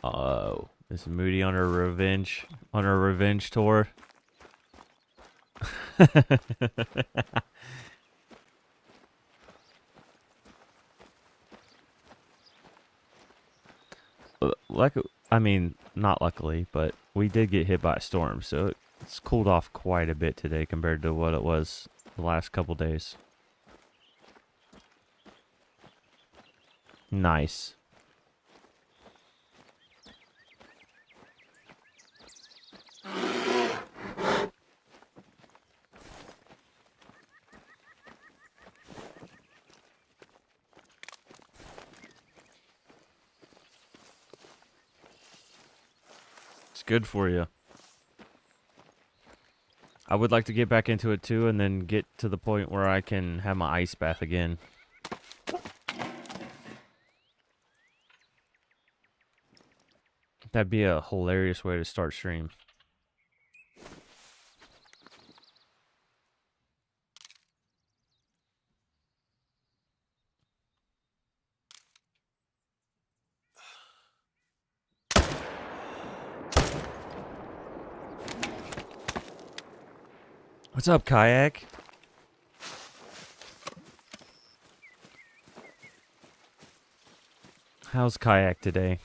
Oh, is Moody on her revenge tour? I mean, not luckily, but we did get hit by a storm, so it's cooled off quite a bit today compared to what it was the last couple days. Nice. It's good for you. I would like to get back into it too and then get to the point where I can have my ice bath again. That'd be a hilarious way to start stream. What's up, Kayak? How's Kayak today?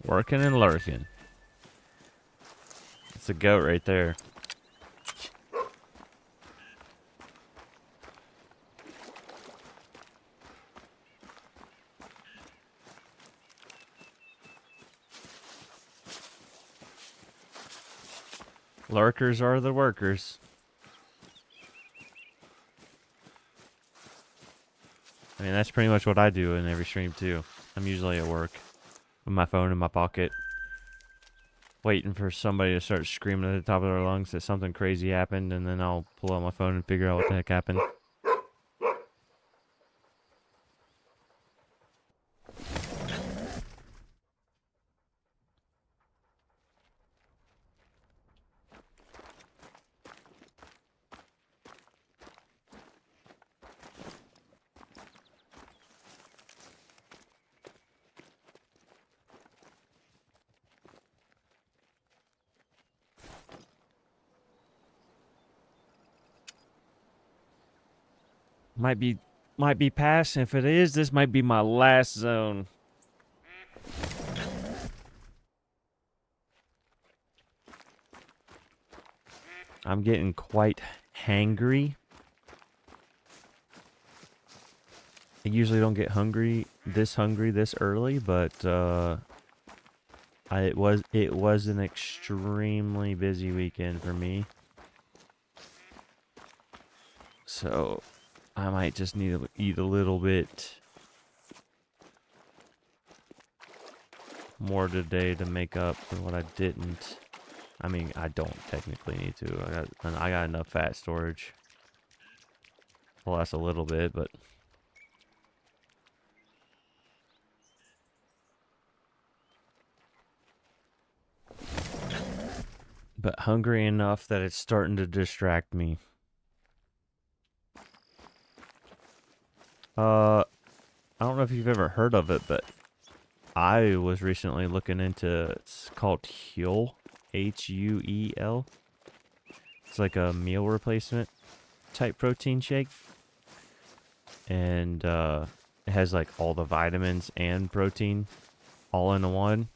Working and lurking. It's a goat right there. Lurkers are the workers. I mean, that's pretty much what I do in every stream too. I'm usually at work with my phone in my pocket, waiting for somebody to start screaming at the top of their lungs that something crazy happened, and then I'll pull out my phone and figure out what the heck happened. Might be passed. If it is, this might be my last zone. I'm getting quite hangry. I usually don't get hungry this early, but it was an extremely busy weekend for me. So I might just need to eat a little bit more today to make up for what I didn't. I mean, I don't technically need to. I got enough fat storage. Well, that's a little bit, but hungry enough that it's starting to distract me. I don't know if you've ever heard of it, but I was recently looking into, it's called Huel, Huel. It's like a meal replacement type protein shake. And it has like all the vitamins and protein all in one.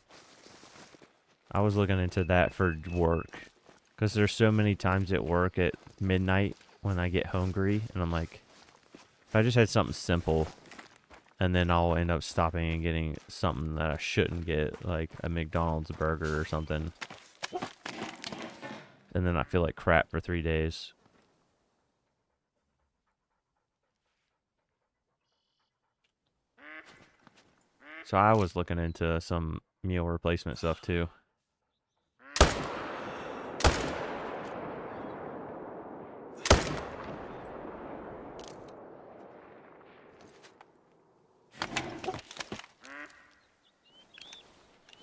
I was looking into that for work because there's so many times at work at midnight when I get hungry and I'm like, if I just had something simple, and then I'll end up stopping and getting something that I shouldn't get, like a McDonald's burger or something. And then I feel like crap for 3 days. So I was looking into some meal replacement stuff too.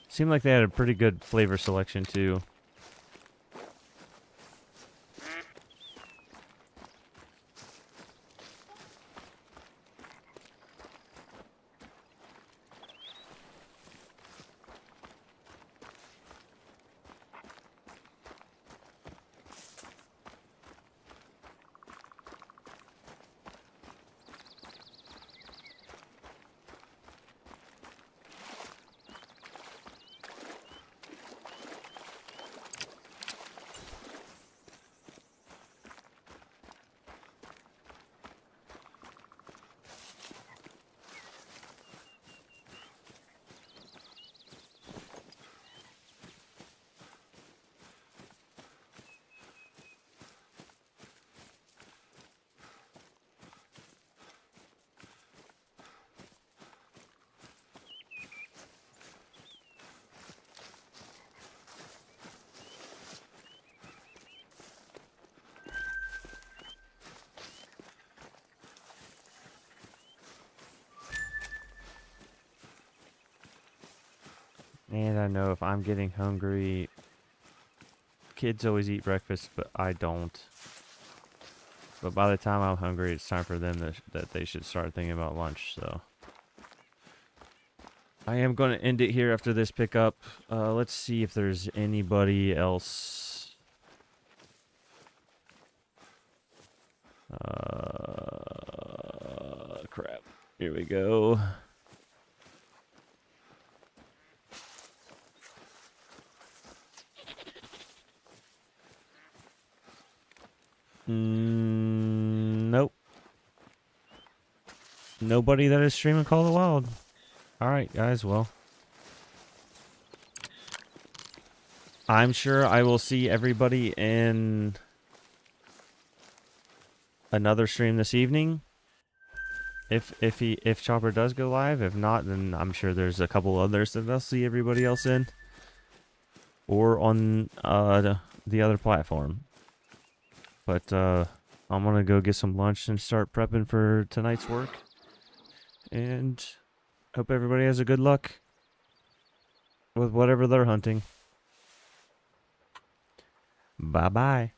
Seemed like they had a pretty good flavor selection too. And I know if I'm getting hungry, kids always eat breakfast, but I don't. But by the time I'm hungry, it's time for them that they should start thinking about lunch, so. I am going to end it here after this pickup. Let's see if there's anybody else. Crap. Here we go. Nope. Nobody that is streaming Call of the Wild. Alright, guys, well. I'm sure I will see everybody in another stream this evening. If Chopper does go live. If not, then I'm sure there's a couple others that I'll see everybody else in. Or on the other platform. But I'm gonna go get some lunch and start prepping for tonight's work. And hope everybody has a good luck with whatever they're hunting. Bye-bye.